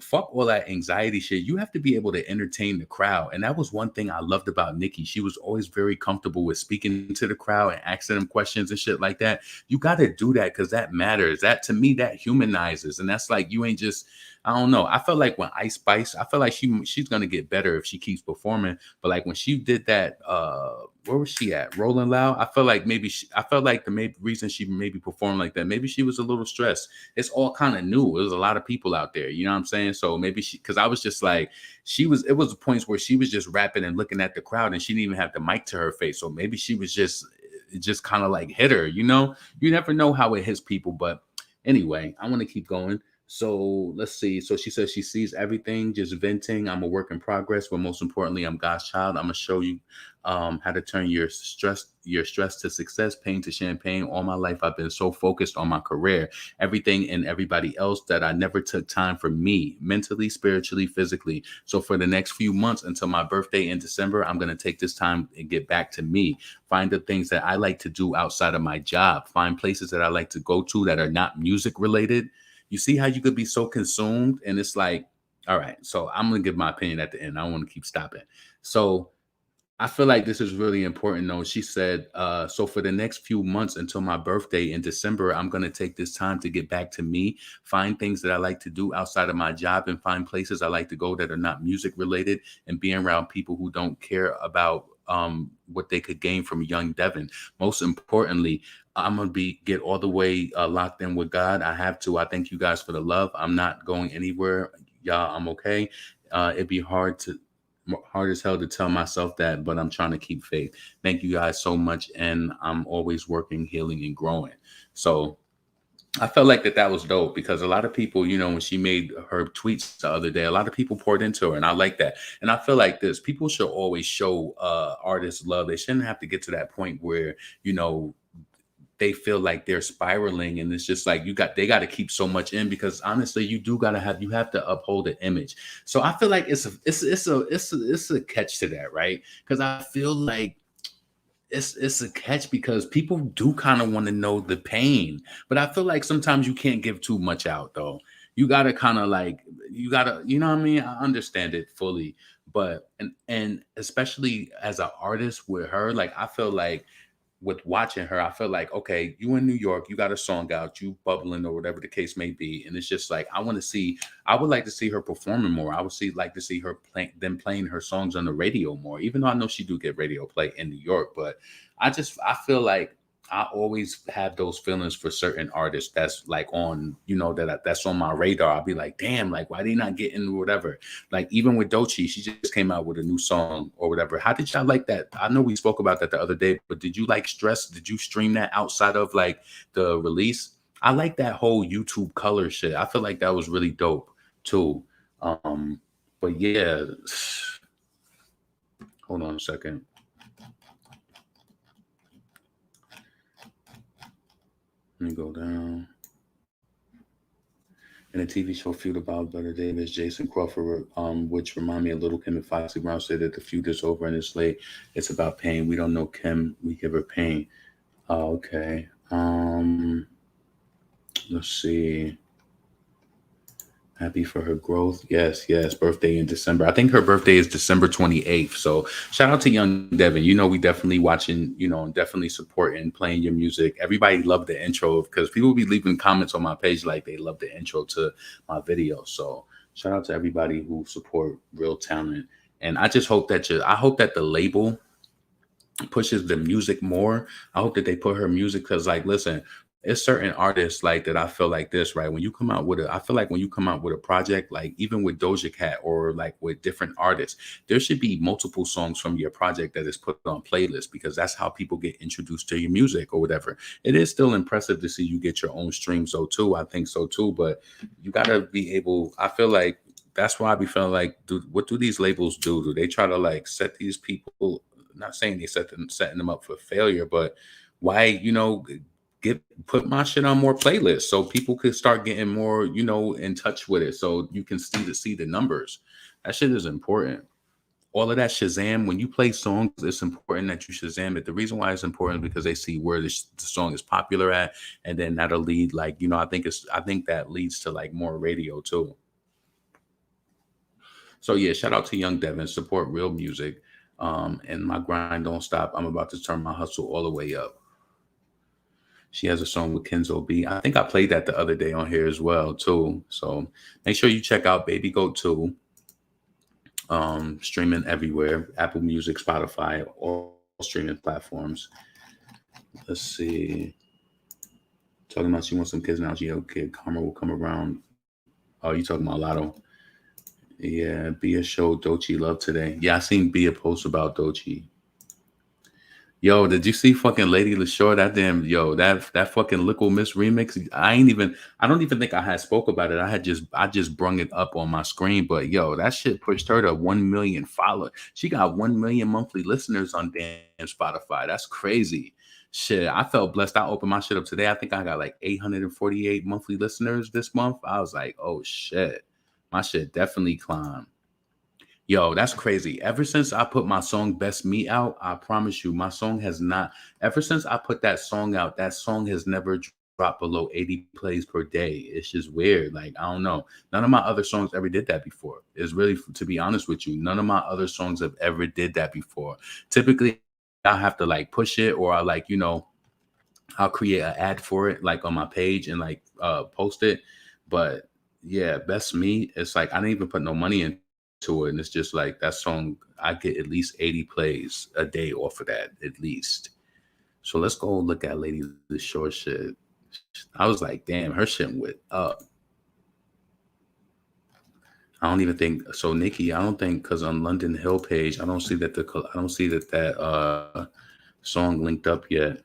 fuck all that anxiety shit. You have to be able to entertain the crowd. And that was one thing I loved about Nicki. She was always very comfortable with speaking to the crowd and asking them questions and shit like that. You got to do that because that matters. That, to me, that humanizes. And that's like, you ain't just, I don't know. I felt like when Ice Spice, I feel like she's gonna get better if she keeps performing. But like when she did that, where was she at? Rolling Loud. I felt like I felt like the reason she maybe performed like that, maybe she was a little stressed. It's all kind of new. There's a lot of people out there. You know what I'm saying? So maybe because I was just like, it was points where she was just rapping and looking at the crowd and she didn't even have the mic to her face. So maybe she was just kind of like hit her, you know? You never know how it hits people. But anyway, I want to keep going. So let's see. So she says she sees everything, just venting. I'm a work in progress, but most importantly, I'm God's child. I'm gonna show you how to turn your stress to success, pain to champagne. All my life, I've been so focused on my career, everything and everybody else that I never took time for me, mentally, spiritually, physically. So for the next few months until my birthday in December, I'm gonna take this time and get back to me. Find the things that I like to do outside of my job. Find places that I like to go to that are not music related. You see how you could be so consumed, and it's like, all right, so I'm going to give my opinion at the end. I don't want to keep stopping. So I feel like this is really important, though. She said, so for the next few months until my birthday in December, I'm going to take this time to get back to me, find things that I like to do outside of my job, and find places I like to go that are not music related, and being around people who don't care about what they could gain from young Devin. Most importantly, I'm gonna get all the way locked in with God. I have to. I thank you guys for the love. I'm not going anywhere, y'all. I'm okay. It'd be hard as hell to tell myself that, but I'm trying to keep faith. Thank you guys so much, and I'm always working, healing, and growing. So I felt like that was dope because a lot of people, you know, when she made her tweets the other day, a lot of people poured into her, and I like that. And I feel like people should always show artists love. They shouldn't have to get to that point where, you know, they feel like they're spiraling, and it's just like they got to keep so much in, because honestly, you have to uphold an image. So I feel like it's a catch to that, right? Because I feel like it's a catch because people do kind of want to know the pain, but I feel like sometimes you can't give too much out, though. You gotta kind of like, you know what I mean? I understand it fully, but and especially as an artist with her, like I feel like with watching her, I feel like, okay, you in New York, you got a song out, you bubbling or whatever the case may be. And it's just like, I would like to see her performing more. I would like to see her playing her songs on the radio more, even though I know she do get radio play in New York. But I feel like I always have those feelings for certain artists that's like on, you know, that's on my radar. I'll be like, damn, like, why they not getting whatever? Like, even with Doechii, she just came out with a new song or whatever. How did y'all like that? I know we spoke about that the other day, but did you like Stress? Did you stream that outside of like the release? I like that whole YouTube color shit. I feel like that was really dope too. But yeah, hold on a second. Let me go down. In a TV show Feud about Better Davis, Jason Crawford, which remind me a little Kim and Foxy Brown, said that the feud is over and it's late. It's about pain. We don't know Kim. We give her pain. Oh, okay. Let's see. Happy for her growth. Yes. Birthday in December. I think her birthday is December 28th. So shout out to young Devin. You know, we definitely watching, you know, definitely supporting, playing your music. Everybody loved the intro because people be leaving comments on my page like they love the intro to my video. So shout out to everybody who support real talent. And I just hope that I hope that the label pushes the music more. I hope that they put her music, because like, listen, it's certain artists like that. I feel like this, right? When you come out with I feel like when you come out with a project, like even with Doja Cat or like with different artists, there should be multiple songs from your project that is put on playlists, because that's how people get introduced to your music or whatever. It is still impressive to see you get your own streams, though, too. I think so too, but you gotta be able. I feel like that's why I be feeling like, what do these labels do? Do they try to like set these people? Not saying they setting them up for failure, but why, you know, put my shit on more playlists so people could start getting more, you know, in touch with it, so you can see the numbers. That shit is important. all of that Shazam. When you play songs, it's important that you Shazam it. The reason why it's important is because they see where the song is popular at, and then that'll lead, like, you know, I think that leads to like more radio too. So yeah, shout out to Young Devin. Support real music. And my grind don't stop. I'm about to turn my hustle all the way up. She has a song with Kenzo B. I think I played that the other day on here as well too. So make sure you check out Baby Goat 2. Streaming everywhere. Apple Music, Spotify, all streaming platforms. Let's see. Talking about she wants some kids now. She okay. Karma will come around. Oh, you talking about Lotto? Yeah, Bia showed Dochi love today. Yeah, I seen Bia post about Dochi. Yo, did you see fucking Lady Leshurr? That damn, yo, that fucking Lickle Miss remix. I don't even think I had spoke about it. I just brung it up on my screen. But yo, that shit pushed her to 1 million followers. She got 1 million monthly listeners on damn Spotify. That's crazy. Shit, I felt blessed. I opened my shit up today. I think I got like 848 monthly listeners this month. I was like, oh shit, my shit definitely climbed. Yo, that's crazy. Ever since I put my song Best Me out, I promise you, my song has not, ever since I put that song out, that song has never dropped below 80 plays per day. It's just weird. Like, I don't know. None of my other songs ever did that before. It's really, to be honest with you, none of my other songs have ever did that before. Typically, I have to like push it, or I like, you know, I'll create an ad for it, like on my page, and like post it. But yeah, Best Me, it's like I didn't even put no money into it, and it's just like that song, I get at least 80 plays a day off of that, at least. So let's go look at Lady Leshurr shit. I was like, damn, her shit went up. I don't even think so, Nicki. I don't think, because on London Hill page, I don't see that that song linked up yet.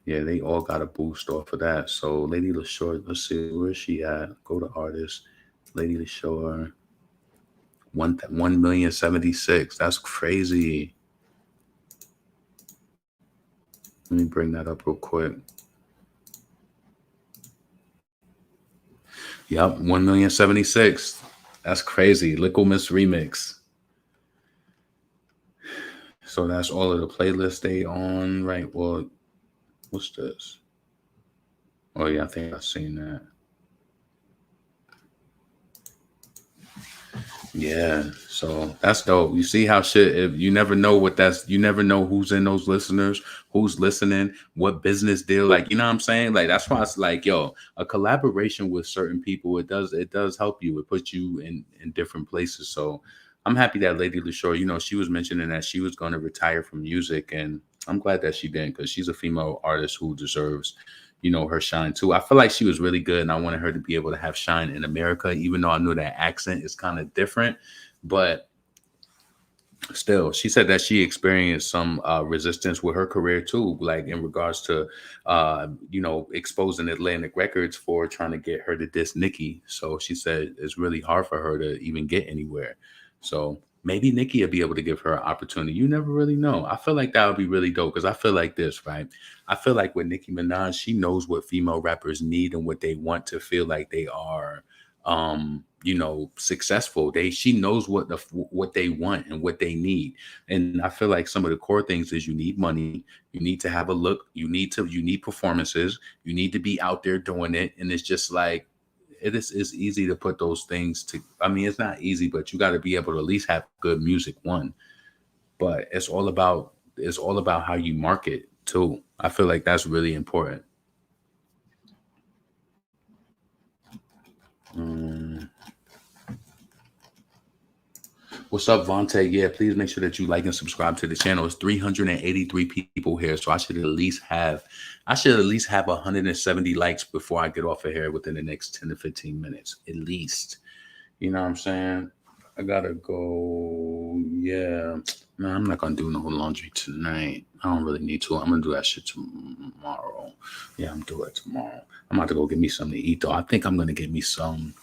Yeah, they all got a boost off of that. So Lady Leshurr, let's see, where is she at? Go to artists. Lady Leshurr, 1,076,000. That's crazy. Let me bring that up real quick. Yep, 1,076,000. That's crazy. Lickle Miss remix. So that's all of the playlists they on, right? Well, what's this? Oh yeah, I think I've seen that. Yeah, so that's dope. You see how shit, if you never know you never know who's in those listeners, who's listening, what business deal, like, you know what I'm saying? Like, that's why it's like, yo, a collaboration with certain people, it does help you. It puts you in different places. So I'm happy that Lady Leshurr, you know, she was mentioning that she was going to retire from music, and I'm glad that she didn't, because she's a female artist who deserves, you know, her shine too. I feel like she was really good, and I wanted her to be able to have shine in America, even though I knew that accent is kind of different. But still, she said that she experienced some resistance with her career too, like in regards to, you know, exposing Atlantic Records for trying to get her to diss Nicki. So she said it's really hard for her to even get anywhere. So maybe Nicki will be able to give her an opportunity. You never really know. I feel like that would be really dope, because I feel like this, right? I feel like with Nicki Minaj, she knows what female rappers need and what they want to feel like they are, you know, successful. She knows what they want and what they need. And I feel like some of the core things is you need money, you need to have a look, you need performances, you need to be out there doing it. And it's just like, it's easy to put those things to, I mean, it's not easy, but you got to be able to at least have good music, one. But it's all about how you market too. I feel like that's really important. What's up, Vontae? Yeah, please make sure that you like and subscribe to the channel. It's 383 people here, so I should at least have 170 likes before I get off of here within the next 10 to 15 minutes, at least. You know what I'm saying? I gotta go. Yeah, no, I'm not gonna do no laundry tonight. I don't really need to. I'm gonna do that shit tomorrow. Yeah, I'm doing it tomorrow. I'm about to go get me something to eat though. I think I'm gonna get me some.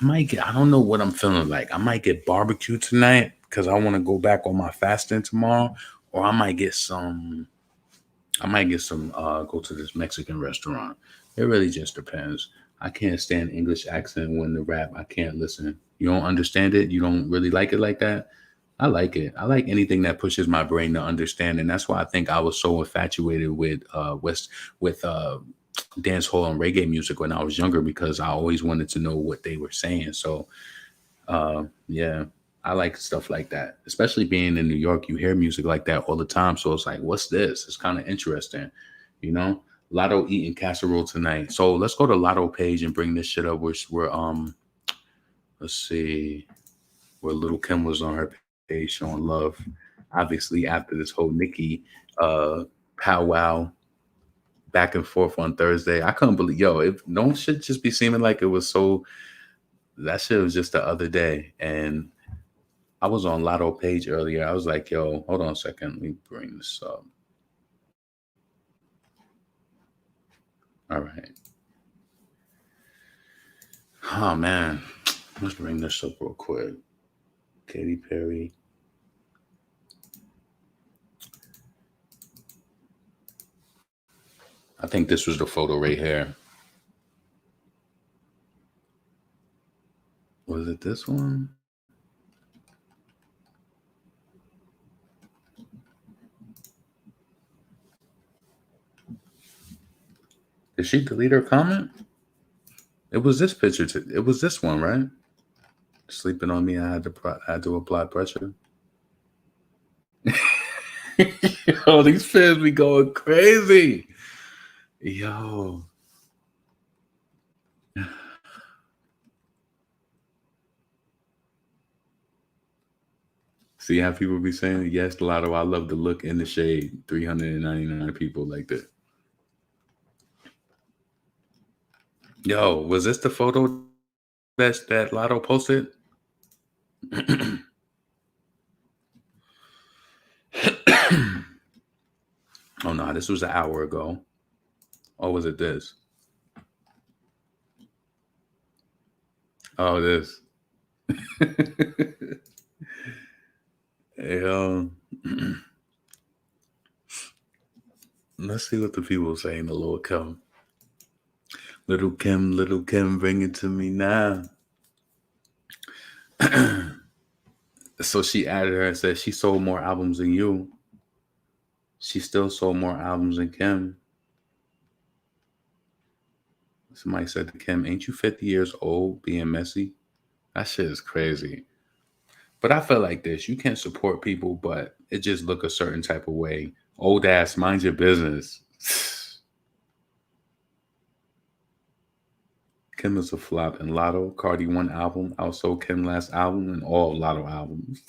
I don't know what I'm feeling like. I might get barbecue tonight because I want to go back on my fasting tomorrow, or I might get some, go to this Mexican restaurant. It really just depends. I can't stand English accent when the rap. I can't listen. You don't understand it. You don't really like it like that. I like it. I like anything that pushes my brain to understand, and that's why I think I was so infatuated with dance hall and reggae music when I was younger because I always wanted to know what they were saying. So yeah, I like stuff like that. Especially being in New York, you hear music like that all the time. So it's like, what's this? It's kind of interesting, you know. Lotto eating casserole tonight. So let's go to Lotto page and bring this shit up. We're let's see, where Little Kim was on her page showing love. Obviously, after this whole Nicki powwow back and forth on Thursday, I couldn't believe, yo, if don't shit just be seeming like it was so. That shit was just the other day, and I was on Lotto page earlier. I was like, yo, hold on a second, let me bring this up. All right. Oh man, let's bring this up real quick. Katy Perry. I think this was the photo right here. Was it this one? Did she delete her comment? It was this picture. It was this one, right? Sleeping on me. I had to apply pressure. Yo, these fans be going crazy. Yo. See how people be saying, yes, Lotto, I love the look in the shade. 399 people like that. Yo, was this the photo that Lotto posted? Oh no, this was an hour ago. Or was it this? Oh, this. Hey, let's see what the people are saying to Lil Kim. Little Kim, bring it to me now. So she added her and said she sold more albums than you. She still sold more albums than Kim. Somebody said to Kim, ain't you 50 years old being messy? That shit is crazy. But I feel like this. You can't support people, but it just look a certain type of way. Old ass, mind your business. Kim is a flop in Lotto. Cardi one album, outsold Kim last album, and all Lotto albums.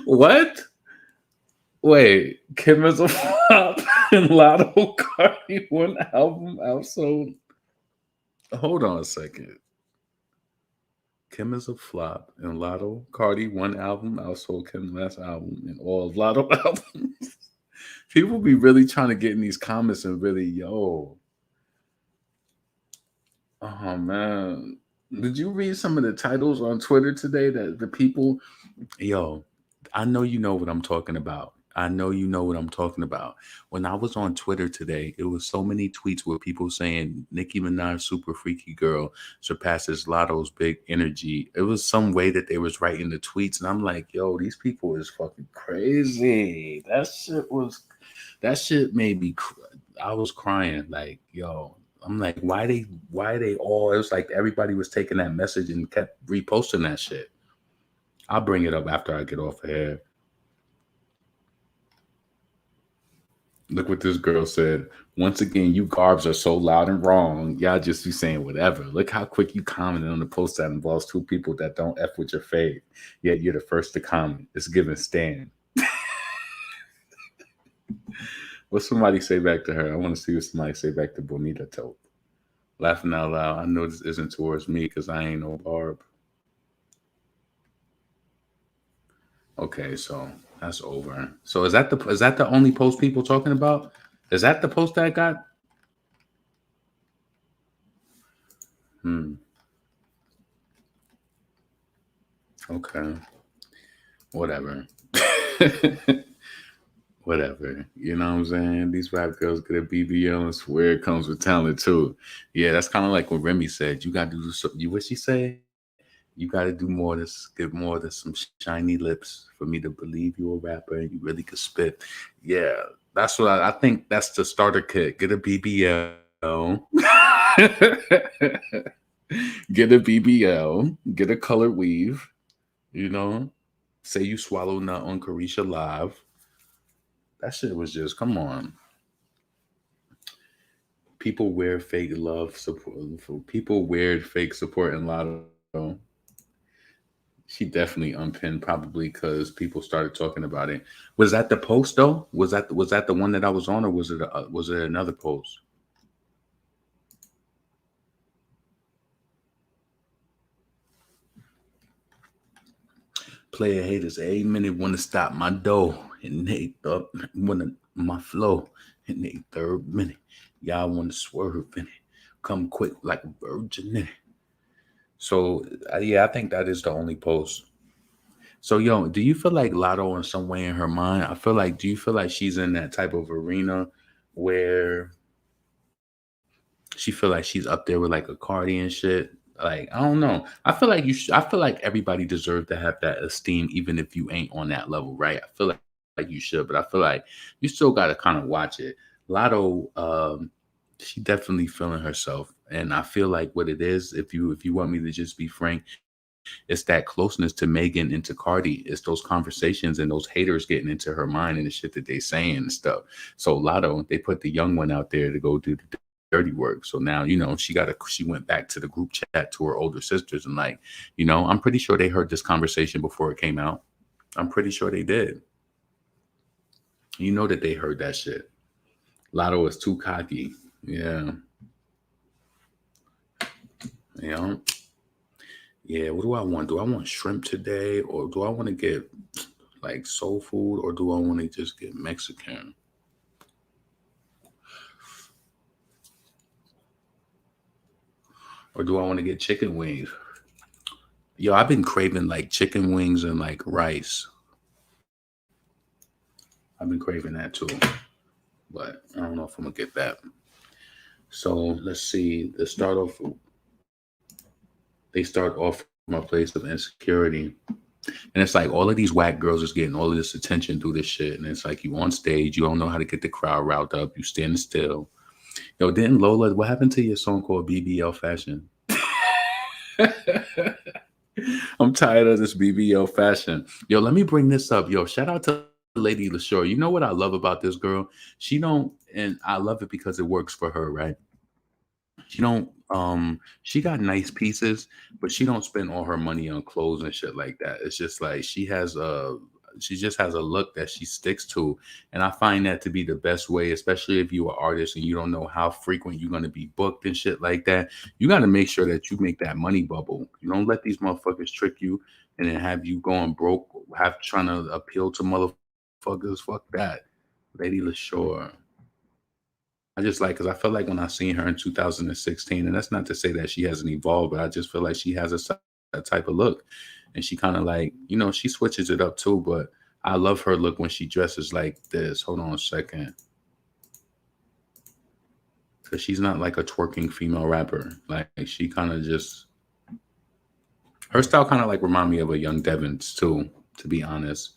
What? Wait, Kim is a flop in Lotto. Cardi one album, outsold. Hold on a second. Kim is a flop in Lotto. Cardi one album, outsold Kim last album, and all Lotto albums. People be really trying to get in these comments and really, yo. Oh man. Did you read some of the titles on Twitter today that the people, yo, I know you know what I'm talking about. I know you know what I'm talking about. When I was on Twitter today, it was so many tweets with people saying Nicki Minaj super freaky girl surpasses Lotto's big energy. It was some way that they was writing the tweets, and I'm like, yo, these people is fucking crazy. That shit made me I was crying like, yo. I'm like, why they all, it was like everybody was taking that message and kept reposting that shit. I'll bring it up after I get off of here. Look what this girl said. Once again, you garbs are so loud and wrong. Y'all just be saying whatever. Look how quick you commented on the post that involves two people that don't F with your fave. Yet you're the first to comment. It's giving Stan. What somebody say back to her? I want to see what somebody say back to Bonita Tope. Laughing out loud. I know this isn't towards me because I ain't no Barb. Okay, so that's over. So is that the only post people talking about? Is that the post that got? Okay. Whatever. whatever. You know what I'm saying? These rap girls get a BBL and swear it comes with talent too. Yeah, that's kind of like what Remy said. You got to do so. You what she say? You got to do more to get more than some shiny lips for me to believe you're a rapper and you really could spit. Yeah, that's what I think. That's the starter kit. Get a BBL. Get a BBL. Get a colored weave. You know, say you swallow nut on Carisha Live. That shit was just come on. People wear fake love support. People wear fake support in Lotto. She definitely unpinned probably because people started talking about it. Was that the post though? Was that the one that I was on, or was it another post? Player haters, a minute want to stop my dough, and they want to my flow, and they third minute, y'all want to swerve in it, come quick like a virgin in it. So yeah, I think that is the only post. So yo, do you feel like Lotto in some way in her mind? I feel like, do you feel like she's in that type of arena where she feel like she's up there with like a Cardi and shit? Like I don't know. I feel like I feel like everybody deserves to have that esteem, even if you ain't on that level, right? I feel like you should, but I feel like you still got to kind of watch it. Lotto, she definitely feeling herself, and I feel like what it is, if you want me to just be frank, it's that closeness to Megan and to Cardi. It's those conversations and those haters getting into her mind and the shit that they saying and stuff. So Lotto, they put the young one out there to go do the dirty work. So now, she went back to the group chat to her older sisters and like, I'm pretty sure they heard this conversation before it came out. I'm pretty sure they did. You know that they heard that shit. Lotto is too cocky. Yeah. Yeah. Yeah, what do I want? Do I want shrimp today, or do I want to get like soul food, or do I want to just get Mexican? Or do I want to get chicken wings? Yo, I've been craving like chicken wings and like rice. I've been craving that too, but I don't know if I'm gonna get that. So let's see. They start off from a place of insecurity. And it's like all of these whack girls is getting all of this attention through this shit. And it's like you on stage, you don't know how to get the crowd riled up, you standing still. Yo, didn't Lola, what happened to your song called BBL Fashion? I'm tired of this BBL fashion. Yo, let me bring this up. Yo, shout out to Lady Leshurr. You know what I love about this girl? She don't, and I love it because it works for her, right? She don't she got nice pieces, but she don't spend all her money on clothes and shit like that. It's just like she just has a look that she sticks to. And I find that to be the best way, especially if you're an artist and you don't know how frequent you're gonna be booked and shit like that. You gotta make sure that you make that money bubble. You don't let these motherfuckers trick you and then have you going broke, have trying to appeal to motherfuckers. Fuck that. Lady Leshurr. I just like, because I felt like when I seen her in 2016, and that's not to say that she hasn't evolved, but I just feel like she has that type of look. And she kind of like, she switches it up too, but I love her look when she dresses like this. Hold on a second. Because she's not like a twerking female rapper. Like she kind of just, her style kind of like remind me of a young Devin's too, to be honest.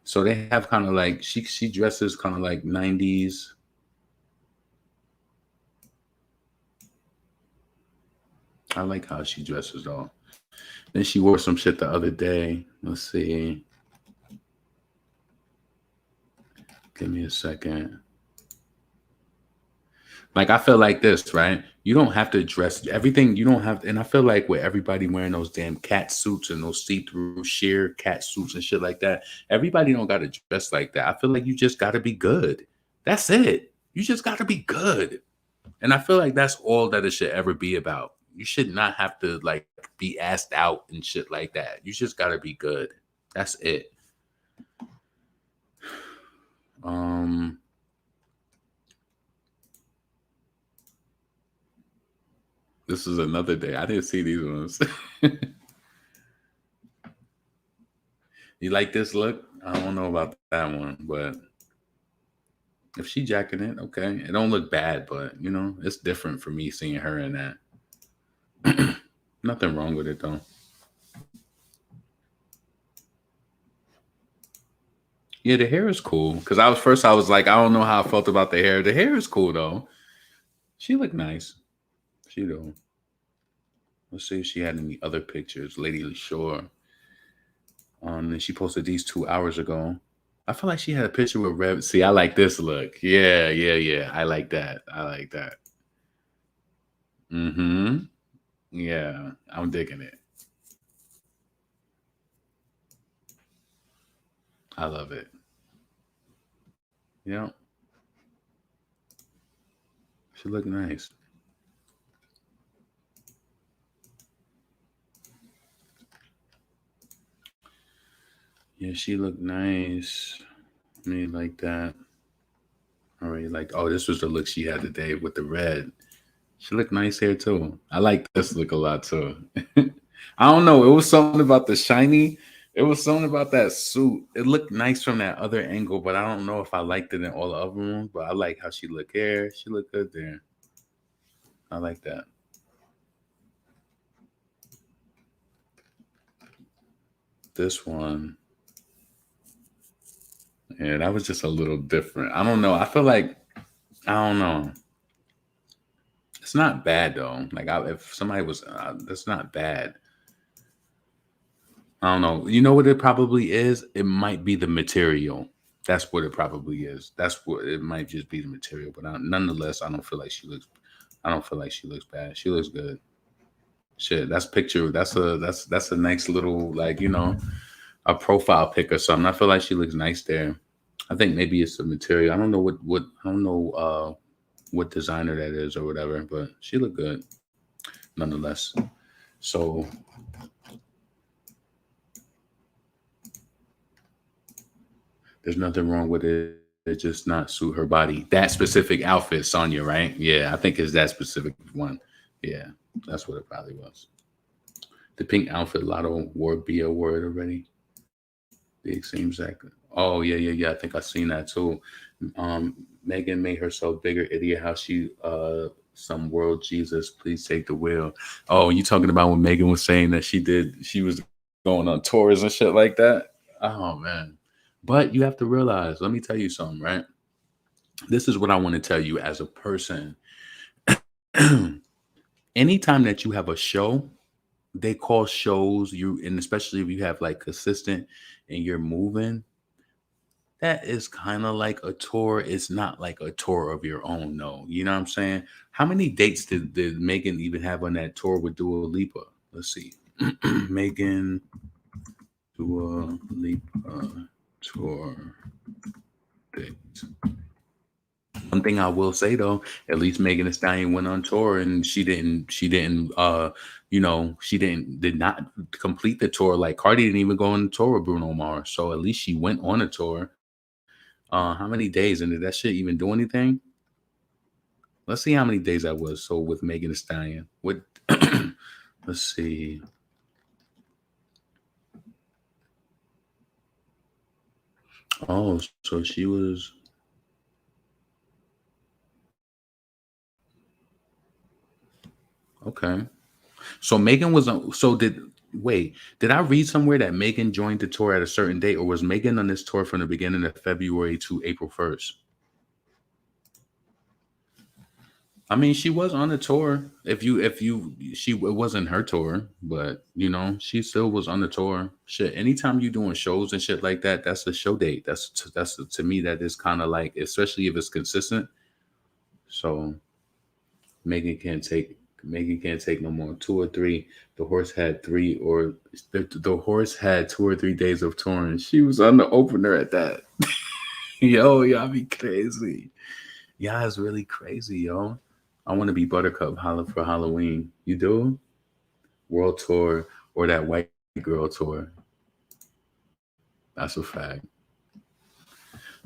So they have kind of like, she dresses kind of like 90s. I like how she dresses though. Then she wore some shit the other day. Let's see. Give me a second. Like I feel like this, right? You don't have to dress everything. You don't have, and I feel like with everybody wearing those damn cat suits and those see-through sheer cat suits and shit like that, everybody don't got to dress like that. I feel like you just got to be good. That's it. You just got to be good. And I feel like that's all that it should ever be about. You should not have to like be asked out and shit like that. You just got to be good. That's it. This is another day. I didn't see these ones. You like this look? I don't know about that one, but If she jacking it, okay. It don't look bad, but you know, it's different for me seeing her in that. Nothing wrong with it though. Yeah, the hair is cool. Cause I was like, I don't know how I felt about the hair. The hair is cool though. She looked nice. She do. Let's see if she had any other pictures. Lady Leshurr. And she posted these 2 hours ago. I feel like she had a picture with Rev. See, I like this look. Yeah, yeah, yeah. I like that. I like that. Mm-hmm. Yeah, I'm digging it. I love it. Yeah, she look nice. Yeah, she looked nice. I mean, like that. All right, like, oh, this was the look she had today with the red. She looked nice here too. I like this look a lot too. I don't know. It was something about the shiny. It was something about that suit. It looked nice from that other angle, but I don't know if I liked it in all the other ones. But I like how she looked here. She looked good there. I like that. This one, yeah, that was just a little different. I don't know. I feel like I don't know. It's not bad though. Like if somebody was, that's not bad. I don't know. You know what it probably is? It might be the material. That's what it probably is. That's what it might just be the material. But nonetheless, I don't feel like she looks. I don't feel like she looks bad. She looks good. Shit, that's picture. That's a nice little like a profile pic or something. I feel like she looks nice there. I think maybe it's the material. I don't know what I don't know what designer that is or whatever, but she looked good nonetheless. So there's nothing wrong with it. It just not suit her body. That specific outfit, Sonya, right? Yeah, I think it's that specific one. Yeah, that's what it probably was. The pink outfit Lotto wore B award already. Big same exactly. Oh yeah, yeah, yeah. I think I seen that too. Megan made herself bigger. Idiot, how she some world Jesus, please take the wheel. Oh, you talking about when Megan was saying that she was going on tours and shit like that? Oh man. But you have to realize, let me tell you something, right? This is what I want to tell you as a person. Anytime that you have a show, they call shows you, and especially if you have like consistent and you're moving, that is kind of like a tour. It's not like a tour of your own, no. You know what I'm saying? How many dates did Megan even have on that tour with Dua Lipa? Let's see. Megan Dua Lipa tour date. One thing I will say though, at least Megan Thee Stallion went on tour and she did not complete the tour. Like Cardi didn't even go on the tour with Bruno Mars. So at least she went on a tour. How many days? And did that shit even do anything? Let's see how many days that was. So with Megan Thee Stallion. With let's see. Oh, so she was okay. So Megan was on. So did I read somewhere that Megan joined the tour at a certain date, or was Megan on this tour from the beginning of February to April 1st? I mean, she was on the tour. It wasn't her tour, but she still was on the tour. Shit, anytime you doing shows and shit like that, that's a show date. That's to me that is kind of like, especially if it's consistent. So Megan can't take Megan can't take no more. 2 or 3. The horse had the horse had 2 or 3 days of touring. She was on the opener at that. Yo, y'all be crazy. Y'all is really crazy, yo. I want to be Buttercup Holla for Halloween. You do? World tour or that white girl tour. That's a fact.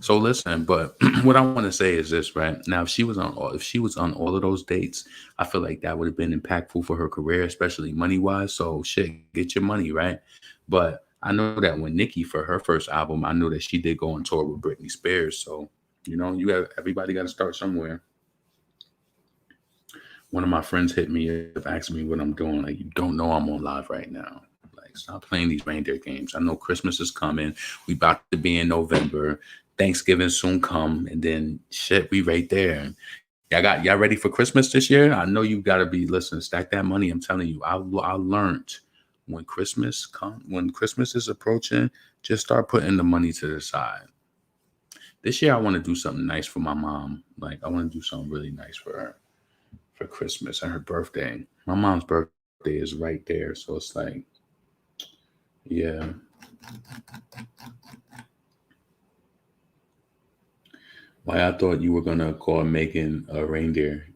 So listen, but what I want to say is this, right? Now, if she was on all of those dates, I feel like that would have been impactful for her career, especially money wise. So shit, get your money, right? But I know that when Nicki for her first album, I know that she did go on tour with Britney Spears. So You know, everybody got to start somewhere. One of my friends hit me up, asking me what I'm doing. Like, you don't know I'm on live right now. Like, stop playing these reindeer games. I know Christmas is coming. We about to be in November. Thanksgiving soon come, and then shit, we right there. Y'all ready for Christmas this year? I know you got to be listening. Stack that money. I'm telling you, I learned when Christmas is approaching, just start putting the money to the side. This year, I want to do something nice for my mom. Like, I want to do something really nice for her for Christmas and her birthday. My mom's birthday is right there, so it's like, yeah. Why I thought you were gonna call Megan a reindeer.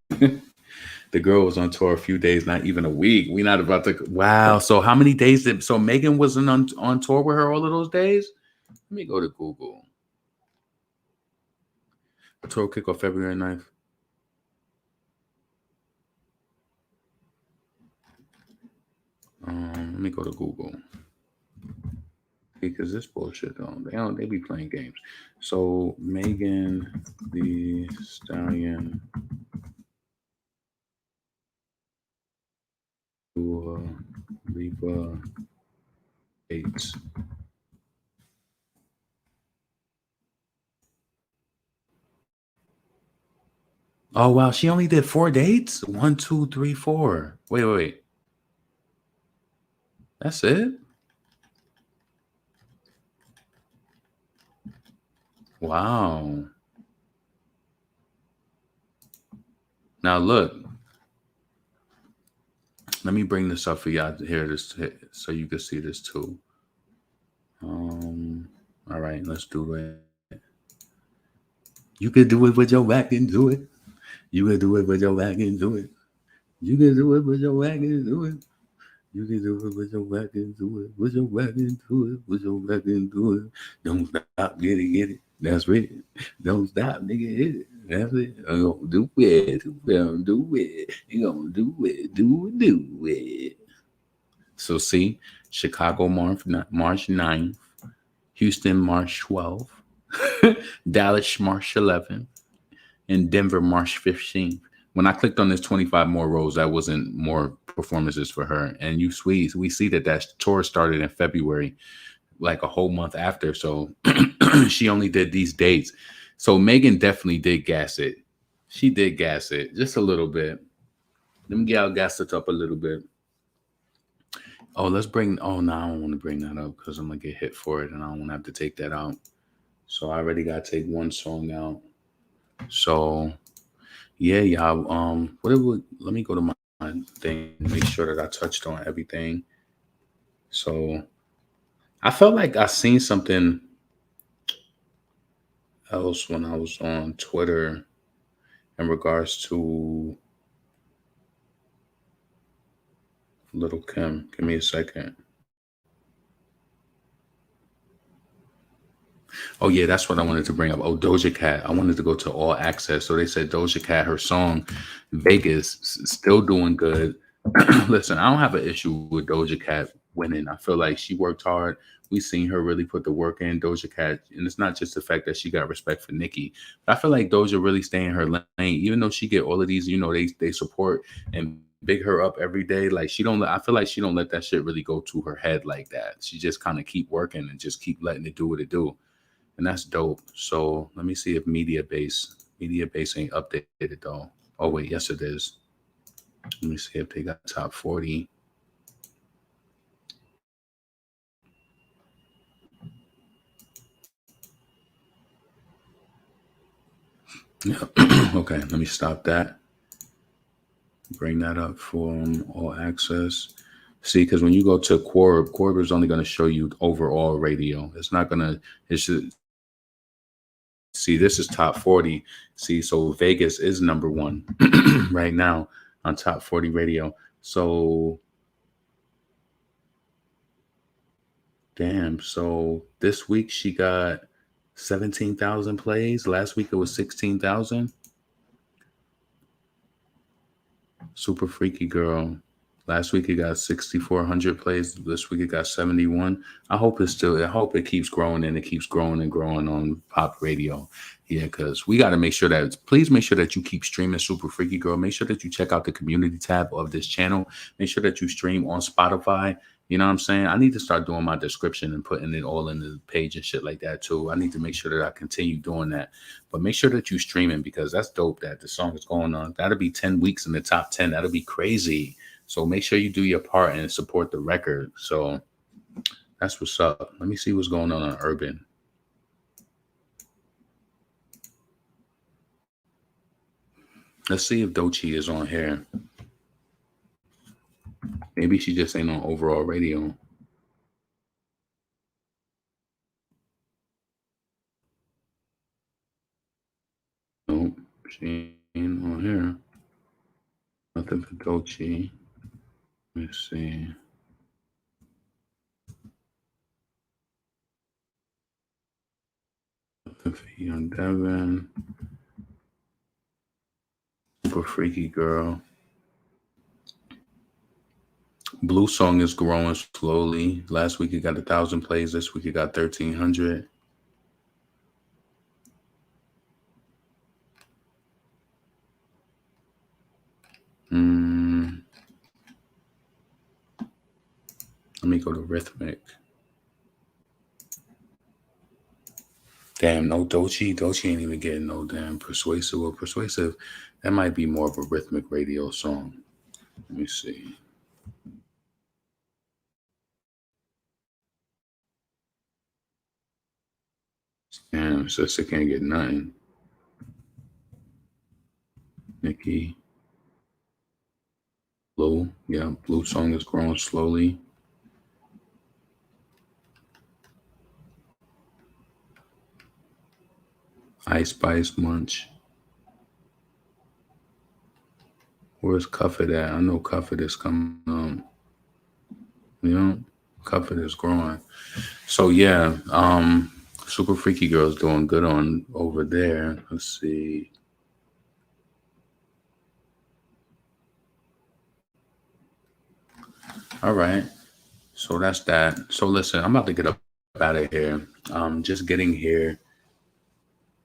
The girl was on tour a few days, not even a week. We not about to. Wow. So how many days did? So Megan wasn't on tour with her all of those days. Let me go to Google. The tour kick off February 9th. Let me go to Google because this bullshit they be playing games. So Megan Thee Stallion Reba dates. Oh wow, she only did 4 dates. 1, 2, 3, 4. Wait. That's it. Wow. Now look. Let me bring this up for y'all to hear this so you can see this too. All right, let's do it. You can do it with your back and do it. You can do it with your back and do it. You can do it with your back and do it. You can do it with your back and do it. With your back and do it. With your back and do it. Don't stop, get it. That's it. Don't stop, nigga, hit it. That's it. I'm gonna do it. Do it. You gonna do it. Do it. So see, Chicago March 9th, Houston March 12th, Dallas March 11th, and Denver March 15th. When I clicked on this 25 more rows, that wasn't more performances for her. And we see that tour started in February, like a whole month after. So she only did these dates. So Megan definitely did gas it. She did gas it just a little bit. Let me gas it up a little bit. Oh, no, I don't want to bring that up because I'm going to get hit for it and I don't want to have to take that out. So I already got to take one song out. So yeah, y'all. Let me go to my thing, make sure that I touched on everything. So I felt like I seen something else when I was on Twitter in regards to Little Kim. Give me a second. Oh yeah, that's what I wanted to bring up. Oh, Doja Cat. I wanted to go to All Access. So they said Doja Cat, her song Vegas, still doing good. Listen, I don't have an issue with Doja Cat winning. I feel like she worked hard. We seen her really put the work in. Doja Cat, and it's not just the fact that she got respect for Nicki, but I feel like Doja really stay in her lane, even though she get all of these. They support and big her up every day. Like I feel like she don't let that shit really go to her head like that. She just kind of keep working and just keep letting it do what it do. And that's dope. So let me see if Media Base ain't updated though. Oh wait, yes it is. Let me see if they got top 40. Yeah. Okay, let me stop that. Bring that up for All Access. See, because when you go to Corb is only going to show you overall radio. It's not going to. It should. See, this is top 40. See, so Vegas is number 1 right now on top 40 radio. So, damn. So this week she got 17,000 plays. Last week it was 16,000. Super Freaky Girl. Last week it got 6,400 plays. This week it got 71. I hope it keeps growing and it keeps growing and growing on pop radio. Yeah, because we got to make sure that, please make sure that you keep streaming Super Freaky Girl. Make sure that you check out the community tab of this channel. Make sure that you stream on Spotify. You know what I'm saying? I need to start doing my description and putting it all in the page and shit like that too. I need to make sure that I continue doing that. But make sure that you streaming, because that's dope that the song is going on. That'll be 10 weeks in the top 10. That'll be crazy. So make sure you do your part and support the record. So that's what's up. Let me see what's going on Urban. Let's see if Doechii is on here. Maybe she just ain't on overall radio. Nope, she ain't on here. Nothing for Doechii. Let's see. Nothing for Young Devin. Super Freaky Girl. Blue Song is growing slowly. Last week it got 1,000 plays. This week it got 1,300. Let me go to Rhythmic. Damn, no Doechii. Doechii ain't even getting no damn Persuasive. Well, Persuasive, that might be more of a Rhythmic radio song. Let me see. Damn, sister can't get nothing. Nicki. Blue. Yeah, Blue Song is growing slowly. Ice Spice Munch. Where's Cuffit at? I know Cuffit is coming on. You know, Cuffit is growing. So yeah, Super Freaky Girl's doing good on over there. Let's see. All right. So that's that. So listen, I'm about to get up out of here. Just getting here.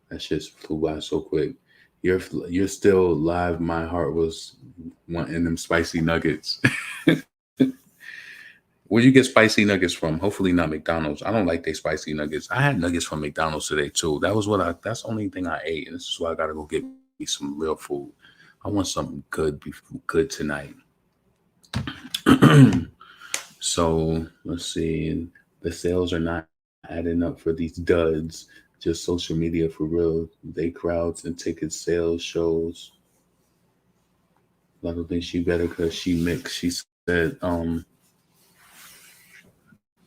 That shit flew by so quick. You're still live. My heart was wanting them spicy nuggets. Where'd you get spicy nuggets from? Hopefully not McDonald's. I don't like their spicy nuggets. I had nuggets from McDonald's today too. That's the only thing I ate. And this is why I gotta go get me some real food. I want something good tonight. So let's see. The sales are not adding up for these duds. Just social media for real. They crowds and ticket sales shows. I don't think she better because she mixed. She said,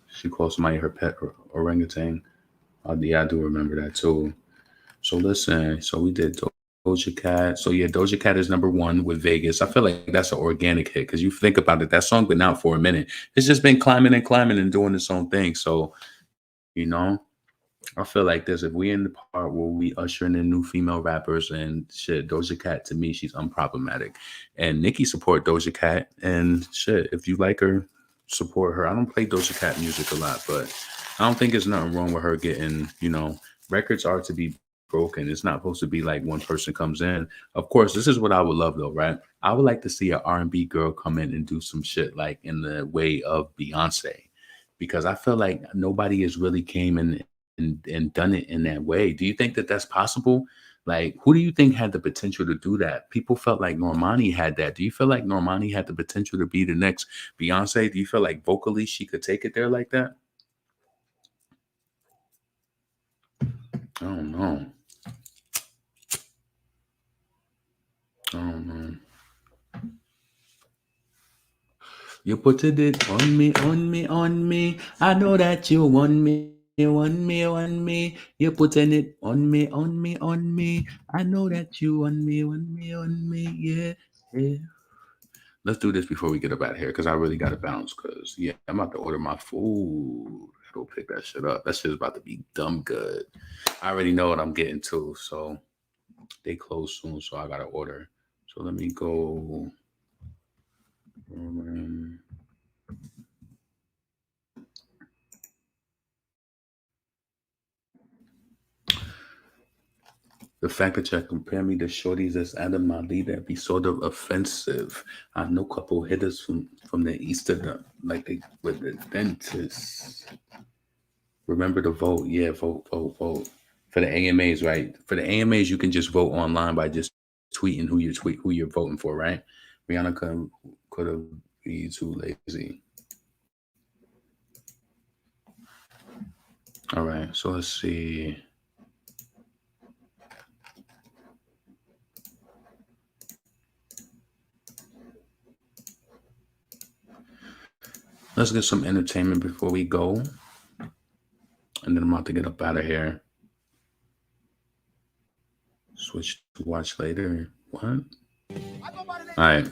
she called somebody her pet orangutan. Yeah, I do remember that too. So listen, so we did Doja Cat. So yeah, Doja Cat is number 1 with Vegas. I feel like that's an organic hit because you think about it, that song been out for a minute. It's just been climbing and doing its own thing. So, you know, I feel like this. If we in the part where we ushering in new female rappers and shit, Doja Cat, to me, she's unproblematic. And Nicki support Doja Cat. And shit, if you like her, support her. I don't play Doja Cat music a lot, but I don't think there's nothing wrong with her getting, records are to be broken. It's not supposed to be like one person comes in. Of course, this is what I would love though, right? I would like to see an R&B girl come in and do some shit like in the way of Beyonce, because I feel like nobody has really came in and done it in that way. Do you think that that's possible? Like, who do you think had the potential to do that? People felt like Normani had that. Do you feel like Normani had the potential to be the next Beyonce? Do you feel like vocally she could take it there like that? I don't know. You put it on me, on me, on me. I know that you want me. On me, on me, you're putting it on me, on me, on me. I know that you on me, on me, on me, yeah. Let's do this before we get up out of here, because I really got to bounce. Because yeah, I'm about to order my food. Go pick that shit up. That shit is about to be dumb good. I already know what I'm getting to, so they close soon, so I gotta order. So let me go. The fact that you compare me to shorties that's out of my league, that'd be sort of offensive. I know a couple hitters from the east of the, like they with the dentist. Remember to vote. Yeah, vote. For the AMAs, right? For the AMAs, you can just vote online by just tweeting who you're voting for, right? Rihanna could have been too lazy. All right, so let's see. Let's get some entertainment before we go. And then I'm about to get up out of here. Switch to watch later. What? All right.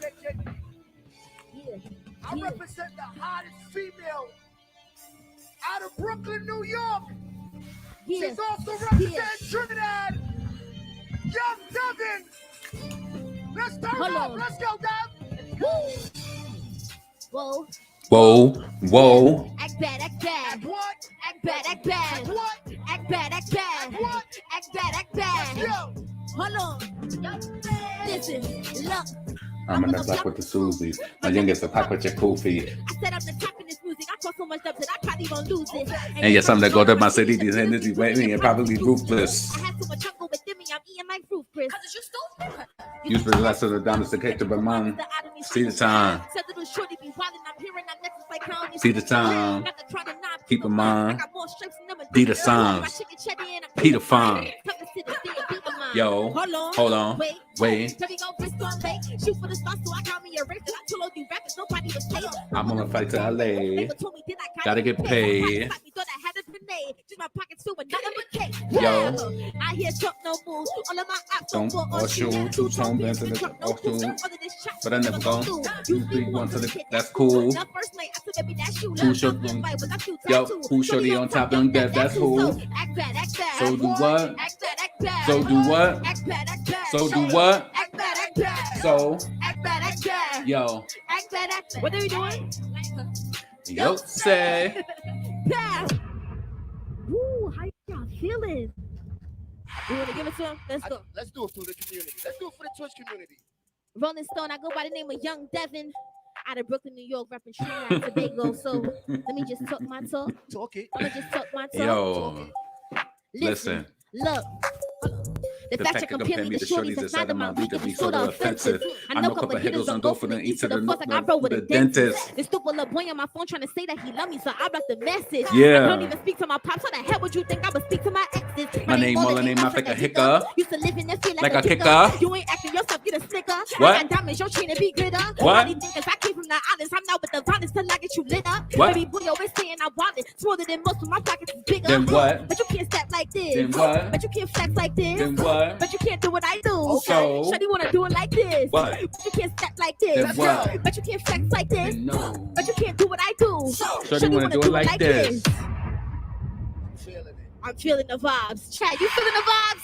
I represent the hottest female out of Brooklyn, New York. She's also representing Trinidad. Young Devin. Let's turn up. Let's go, Dev. Whoa. Whoa. Act bad. Act what? Act bad. Act what? Act bad. Act what? Act bad. Yo. Hold on. Listen, look. I'm in the black with the Susie. My youngest a pack with your kofi. I said I'm the top in this music. I caught so much up that I probably won't lose it. And yes, I'm the go to my city. These energy waiting and probably ruthless. I had so much jungle within me. I'm eating like fruit, Chris. Cause you stupid. Use the less of the diamonds to catch the man. See the time. Said little shorty be wildin'. I'm hearing I'm next like counting. See the time. Keep in mind. Be the signs. Peter Fine. Yo, hold on. Wait. Shoot for the stars, so I got me a race. I told you rappers, nobody was paid. I'm on a flight to LA. Gotta get paid. Just my pockets filled with nothing but cake. Yo. I hear truck no moves. All of my ops Don't or shoot. Two-tone bands in the truck. But I never go. 2, 3, 1 to the. That's cool. Who showed them? Yo, who showed you on top of them? That's cool. So do what? So do what? So do what? So, yo. What are we doing? Yo, say. Woo, how y'all feeling? You want to give it to him? Let's go. Let's do it for the community. Let's do it for the Twitch community. Rolling Stone, I go by the name of Young Devin. Out of Brooklyn, New York, repping Trinidad and Tobago. So let me just talk my talk. Talk it. I'm gonna just talk my talk. Yo, listen. Look. The fact you compare me to shorties inside of my league can be sort of offensive. I know a couple of hitters don't go for the eat to the fuck like I roll with a dentist. This stupid little boy on my phone trying to say that he love me, so I block the message. Yeah. I don't even speak to my pops. How the hell would you think I would speak to my exes? My name, all the name, I think a hiccup. Used to live in this feel like a kicker. You ain't acting yourself, get a snicker. What? I got diamonds, your chain to be glitter. What? Nobody think if I came from the islands, I'm not with the violence till I get you lit up. What? Baby boy always saying I want it. Smaller than most, but my pockets is bigger. Then what? But you can't step like this. Then what? But you can't flex like this. Then what? But you can't do what I do. So? Shawty wanna do it like this. What? But you can't step like this. Then what? But you can't flex like this. Then no. But you can't do what I do. Shawty wanna do it like this. I'm feeling the vibes. Chad, you feeling the vibes?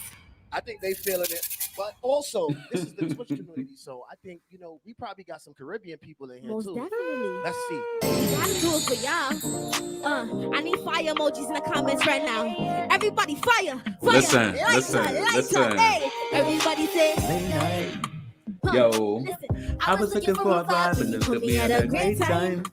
I think they feeling it. But also, this is the Twitch community, so I think, we probably got some Caribbean people in here, Most too. definitely. Let's see. We gotta do it for y'all. I need fire emojis in the comments right now. Everybody, fire. Listen. Hey, everybody say. Yo, Listen, I was looking for a vibe and this took me at a great time.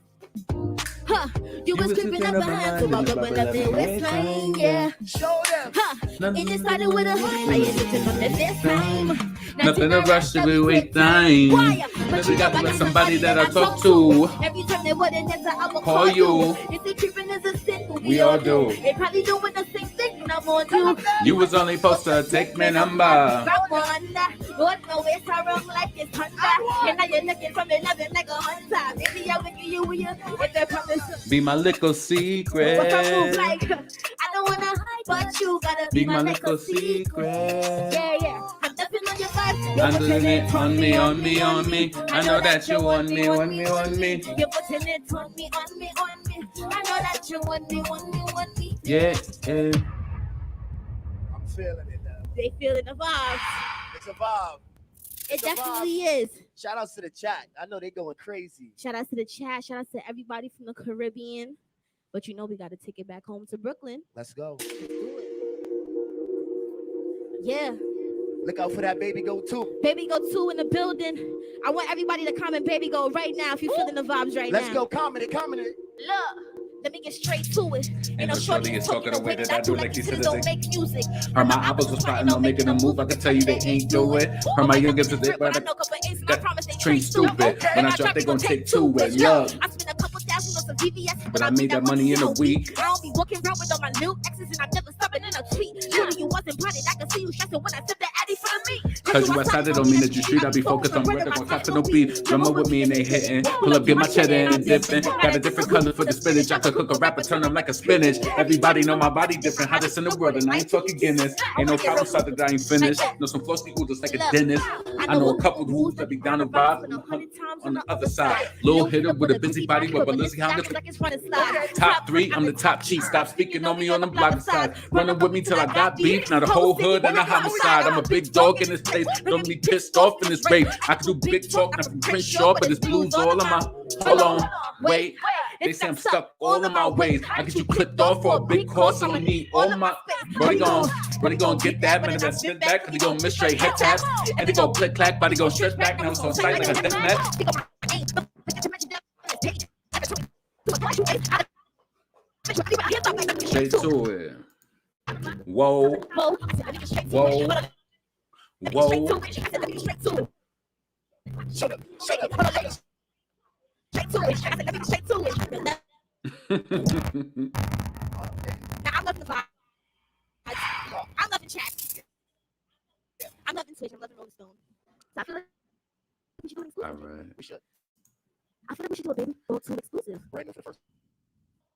Huh, you was creeping up behind, so I rubbing up their waistline, yeah. Show them. Huh, and it started with a I used to take on the first time. Nothing to rush to be wait time. Why? But you got to let somebody that I talk to. Every time they wouldn't answer, I would Call you. Is it creeping is a sin? We all do. They probably doing the same thing, and I'm on you. You was only supposed to take my number. Grab one, what no way so wrong like this hunter. And now you're looking for me, loving like a hunter. Maybe I'm with you with the promise. Be my little secret. What's up, move like? I don't wanna hide, but you gotta Be my little secret. Yeah. I'm definitely on your vibe. I'm doing it on me. I know that you want me. You're putting it on me. I know that you want me. Yeah. I'm feeling it now. They feeling the vibes. It's a vibe. It definitely is. Shout outs to the chat. I know they going crazy. Shout out to the chat. Shout out to everybody from the Caribbean. But you know we got to take it back home to Brooklyn. Let's go. Yeah. Look out for that Baby Go 2. Baby Go 2 in the building. I want everybody to comment Baby Go right now if you're feeling the vibes right Let's now. go. Comment it. Comment it. Look. Let me get straight to it. And the shorty is talking the way that I do, like these don't citizens. make music. Her my apples was plotting on making a move. I can tell you they ain't do it. Her my youngest is it, but that train stupid. When I drop, they gon' take two with love. I spent a couple thousand on some VVS, But I made that money in a week. I don't be walking around with all my new exes, and I never stopping in a tweet. Shooting you wasn't plotted. I can see you stressing when I sip the Addy for me. Cause you outside, it don't mean that you street. I be focused on record, on top to no beef. Drummer with me and they hitting. Pull up, get my cheddar and dipping. Got a different color for the spinach. I could cook a rapper, turn them like a spinach. Everybody know my body different, hottest in the world, and I ain't talking Guinness. Ain't no problem started that I ain't finished. Know some flossy who just like a dentist. I know a couple who's that be down the vibe on the other side. Little hitter with a busy body with a Lizzie Honda. Top 3, I'm the top chief. Stop speaking on me on the block side. Running with me till I got beef. Now the whole hood and the homicide. I'm a big dog in this place. Don't be pissed off in this rape. I can do big talk, not from Crenshaw, but it's blues all of my. Hold on, wait. They say I'm stuck all in my ways. I get you clipped off for a big cost. I'm gonna need all my. Buddy gon' get that, man. If spit back, cause he gon' miss straight head taps. And they gon' click clack, body gon' stretch back. Now it's on sight like a death match. Straight to it. Whoa. Whoa. Whoa. Shut up. Straight to it. Straight to it. Now I'm loving the vibe. I'm loving chat. I'm loving Twitch. I'm loving Rolling Stone. So I feel like we should do an exclusive. All right. We should. I feel like we should do a Baby Go 2 exclusive. Right now for the first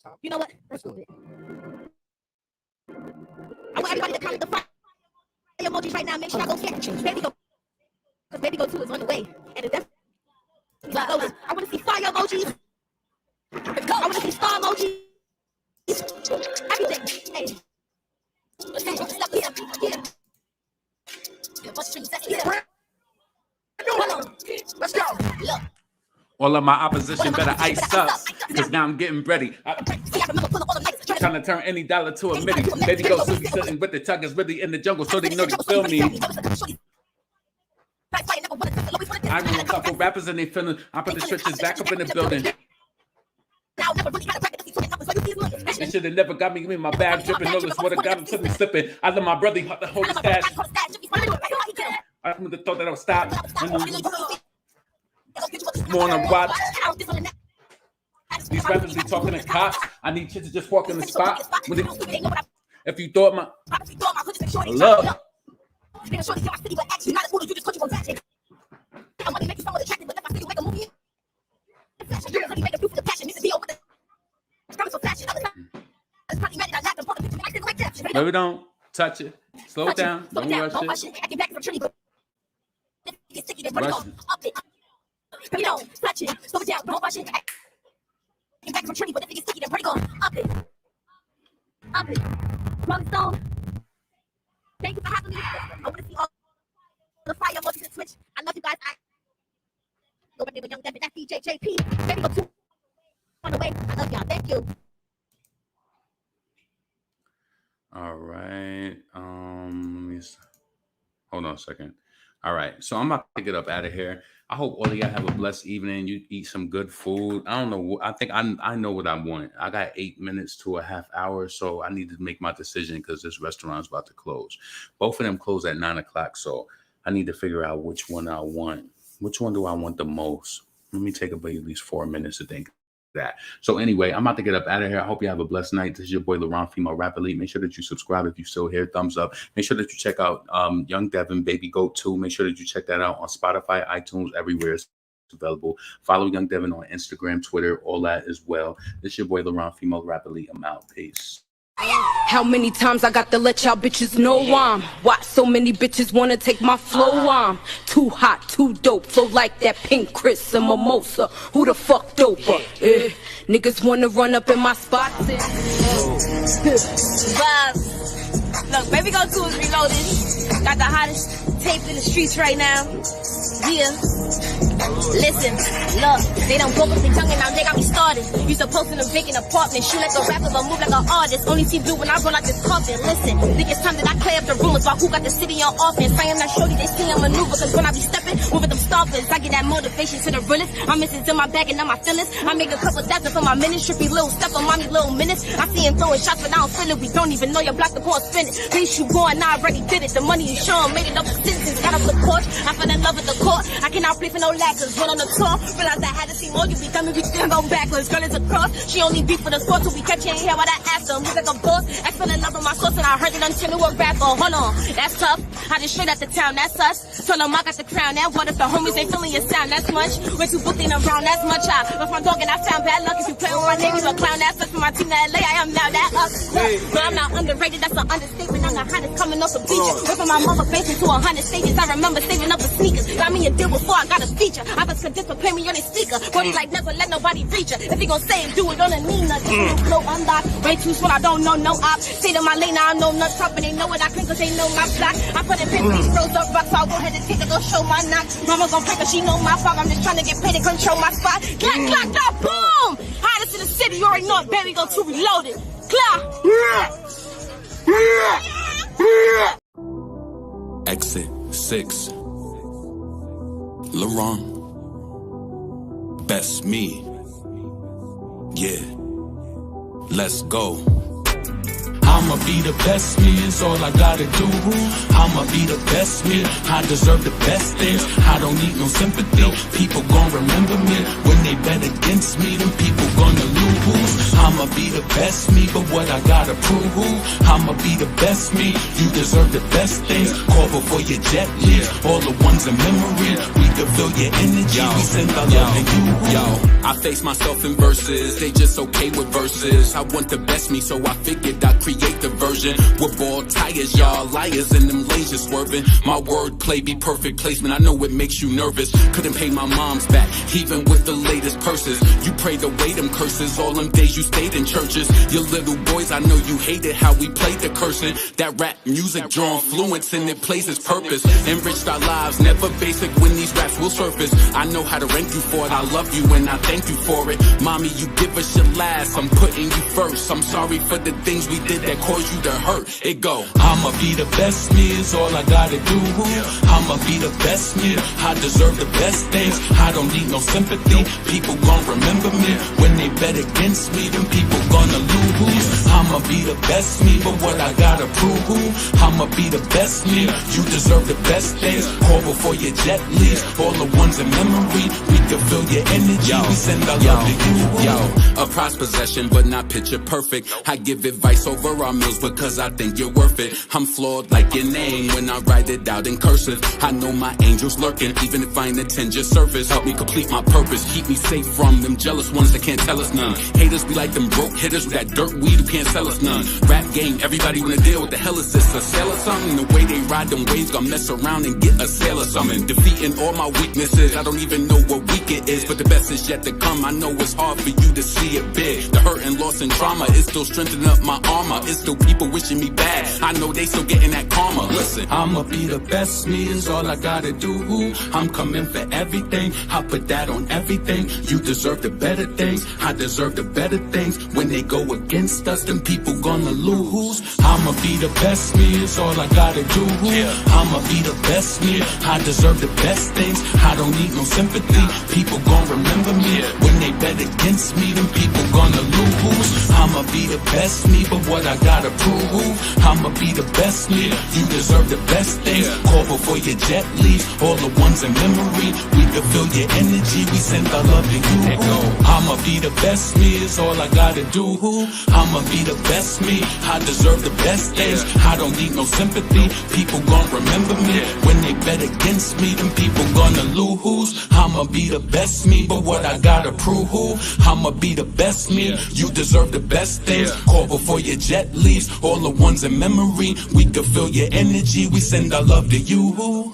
time. You know what? Let's do it. I want everybody to comment the fire emojis right now. Make sure I go get Baby Go. Because Baby Go 2 is on the way. And it's definitely I want to see fire emojis. I want to see star emojis. Everything. Hey. Let's go. Look. All of my opposition better ice up, cause now I'm getting ready. Trying to turn any dollar to a minute. Baby Go still be sitting with the tuggers really in the jungle, so they know they feel me. I know a couple rappers and they feeling. I put the stretches back up in the building. They should have never got me in my bag dripping. No, this water got him to me slipping. I let my brother hold the stash. I would have thought that I would stop. More on a watch. These rappers be talking to cops. I need you to just walk in the spot. If you thought my love. Baby, don't touch it. Slow down. Don't rush it. Rush it. You know, touch it, slow it down, don't rush it. Get back from Trinity, but if it gets sticky, then pretty go up it. Up it. Rolling Stone. Thank you for having me. I want to see all the fire emojis and Twitch. I love you guys. I go back there with Young Devin. That's DJ JP. Baby Go 2 on the way. I love y'all. Thank you. All right. Let me hold on a second. All right. So I'm about to get up out of here. I hope all of y'all have a blessed evening. You eat some good food. I don't know. I think I know what I want. I got 8 minutes to a half hour, so I need to make my decision because this restaurant's about to close. Both of them close at 9 o'clock, so I need to figure out which one I want. Which one do I want the most? Let me take about at least 4 minutes to think that. So anyway, I'm about to get up out of here. I hope you have a blessed night. This is your boy LaRon, female rap elite. Make sure that you subscribe if you're still here. Thumbs up. Make sure that you check out Young Devin, Baby Go 2. Make sure that you check that out on Spotify, iTunes, everywhere it's available. Follow Young Devin on Instagram, Twitter, all that as well. This is your boy LaRon, female rap elite. I'm out. Peace. How many times I got to let y'all bitches know I'm why so many bitches wanna take my flow? I'm too hot, too dope, flow like that pink Chris and mimosa. Who the fuck doper? Niggas wanna run up in my spots. Look, Baby Go 2 is reloaded. Got the hottest tape in the streets right now. Yeah. Listen, look, they done broke up the young and now they got me started. Used to post in a vacant apartment, shoot like a rapper but move like an artist. Only see blue when I run out this carpet. Listen, think it's time that I clear up the rumors about who got the city on offense. I am not shorty, they see I'm maneuver, cause when I be stepping, moving them stompers, I get that motivation to the realest. I'm missing in my bag and not my feelings. I make a couple thousand for my minutes, trippy little step on mommy little minutes. I see him throwing shots but I don't feel it. We don't even know your block the ball spin it. Please you going, I already did it. The money you show made it up for citizens. Got up the porch, I fell in love with the court. I cannot play for no lackers. Run on the tour, realize I had to see more. You be dumb, we still go backwards. Girl is a cross, she only beat for the sport till we catch you in here while I asked them. He's like a boss, I fell in love with my sauce and I heard it until it was rapper. Hold on, that's tough. I just straight out the town, that's us. Tell them I got the crown. That what if the homies ain't feeling your sound? That's much. Way too booked around, that's much. I left my dog and I found bad luck. If you play with my name, you a clown. That's us for my team to LA. I am now that us. But I'm not underrated, that's an understatement. I'm the hottest coming off the bleacher. Ripping my mother face into 100 stages. I remember saving up for sneakers. Got me a deal before I got a feature. I was convinced to pay me on his speaker. Body like never let nobody reach her. If he gon' say it, do it on a Nina. Flow unlocked. Way too smart, I don't know no op. Stay to my lane, I know nuts up and they know it. I clean cause they know my block. I put in paper, these froze up rocks. So I'll go ahead and take it, go show my knock. Mama gon' break her, she know my fault. I'm just trying to get paid to control my spot. Clack, clack, clack, boom! Hottest in the city, you already know it, baby. Go 2 reloaded. Clack! Exit 6. Laurent. Best me. Yeah. Let's go. I'ma be the best me, is all I gotta do. I'ma be the best me, I deserve the best things. I don't need no sympathy, people gon' remember me. When they bet against me, them people gonna lose. I'ma be the best me, but what I gotta prove. I'ma be the best me, you deserve the best things. Call before your jet leaves, all the ones in memory. We can feel your energy, we send our love to you. Yo, I face myself in verses, they just okay with verses. I want the best me, so I figured I'd create the version with bald tires, y'all liars and them lasers swerving. My wordplay be perfect placement, I know it makes you nervous. Couldn't pay my mom's back, even with the latest purses. You prayed away them curses, all them days you stayed in churches. Your little boys, I know you hated how we played the cursing. That rap music draw influence and it plays its purpose. Enriched our lives, never basic when these raps will surface. I know how to rank you for it, I love you and I thank you for it. Mommy, you give us your last, I'm putting you first. I'm sorry for the things we did that cause you to hurt. It go, I'ma be the best me, is all I gotta do. I'ma be the best me, I deserve the best things. I don't need no sympathy, people gon' remember me. When they bet against me, them people gonna lose. I'ma be the best me, but what I gotta prove. I'ma be the best me, you deserve the best things. Call before your jet leaves, all the ones in memory. We can feel your energy, we send our love to you. Yo, a prized possession, but not picture perfect. I give advice over our meals because I think you're worth it. I'm flawed like your name when I write it out in cursive. I know my angel's lurking, even if I ain't attend your service. Help me complete my purpose, keep me safe from them jealous ones that can't tell us none. Haters be like them broke hitters with that dirt weed who can't sell us none. Rap game, everybody wanna deal, what the hell is this, a sale or something? The way they ride them waves, gonna mess around and get a sale or something. Defeating all my weaknesses, I don't even know what week it is, but the best is yet to come. I know it's hard for you to see it big. The hurt and loss and trauma is still strengthening up my armor. It's still people wishing me bad, I know they still getting that karma. Listen, I'ma be the best me, is all I gotta do. I'm coming for everything, I put that on everything. You deserve the better things, I deserve the better things. When they go against us, them people gonna lose. I'ma be the best me, is all I gotta do. I'ma be the best me, I deserve the best things. I don't need no sympathy, people gon' remember me. When they bet against me, them people gonna lose. I'ma be the best me, but what I gotta prove. I'ma be the best me, you deserve the best things. Call before your jet leaves, all the ones in memory. We can feel your energy, we send our love to you. I'ma be the best me, is all I gotta do. I'ma be the best me, I deserve the best things. I don't need no sympathy, people gon' remember me. When they bet against me, them people gonna lose. I'ma be the best me, but what I gotta prove. I'ma be the best me, you deserve the best things. Call before your jet leaves, all the ones in memory. We can feel your energy, we send our love to you.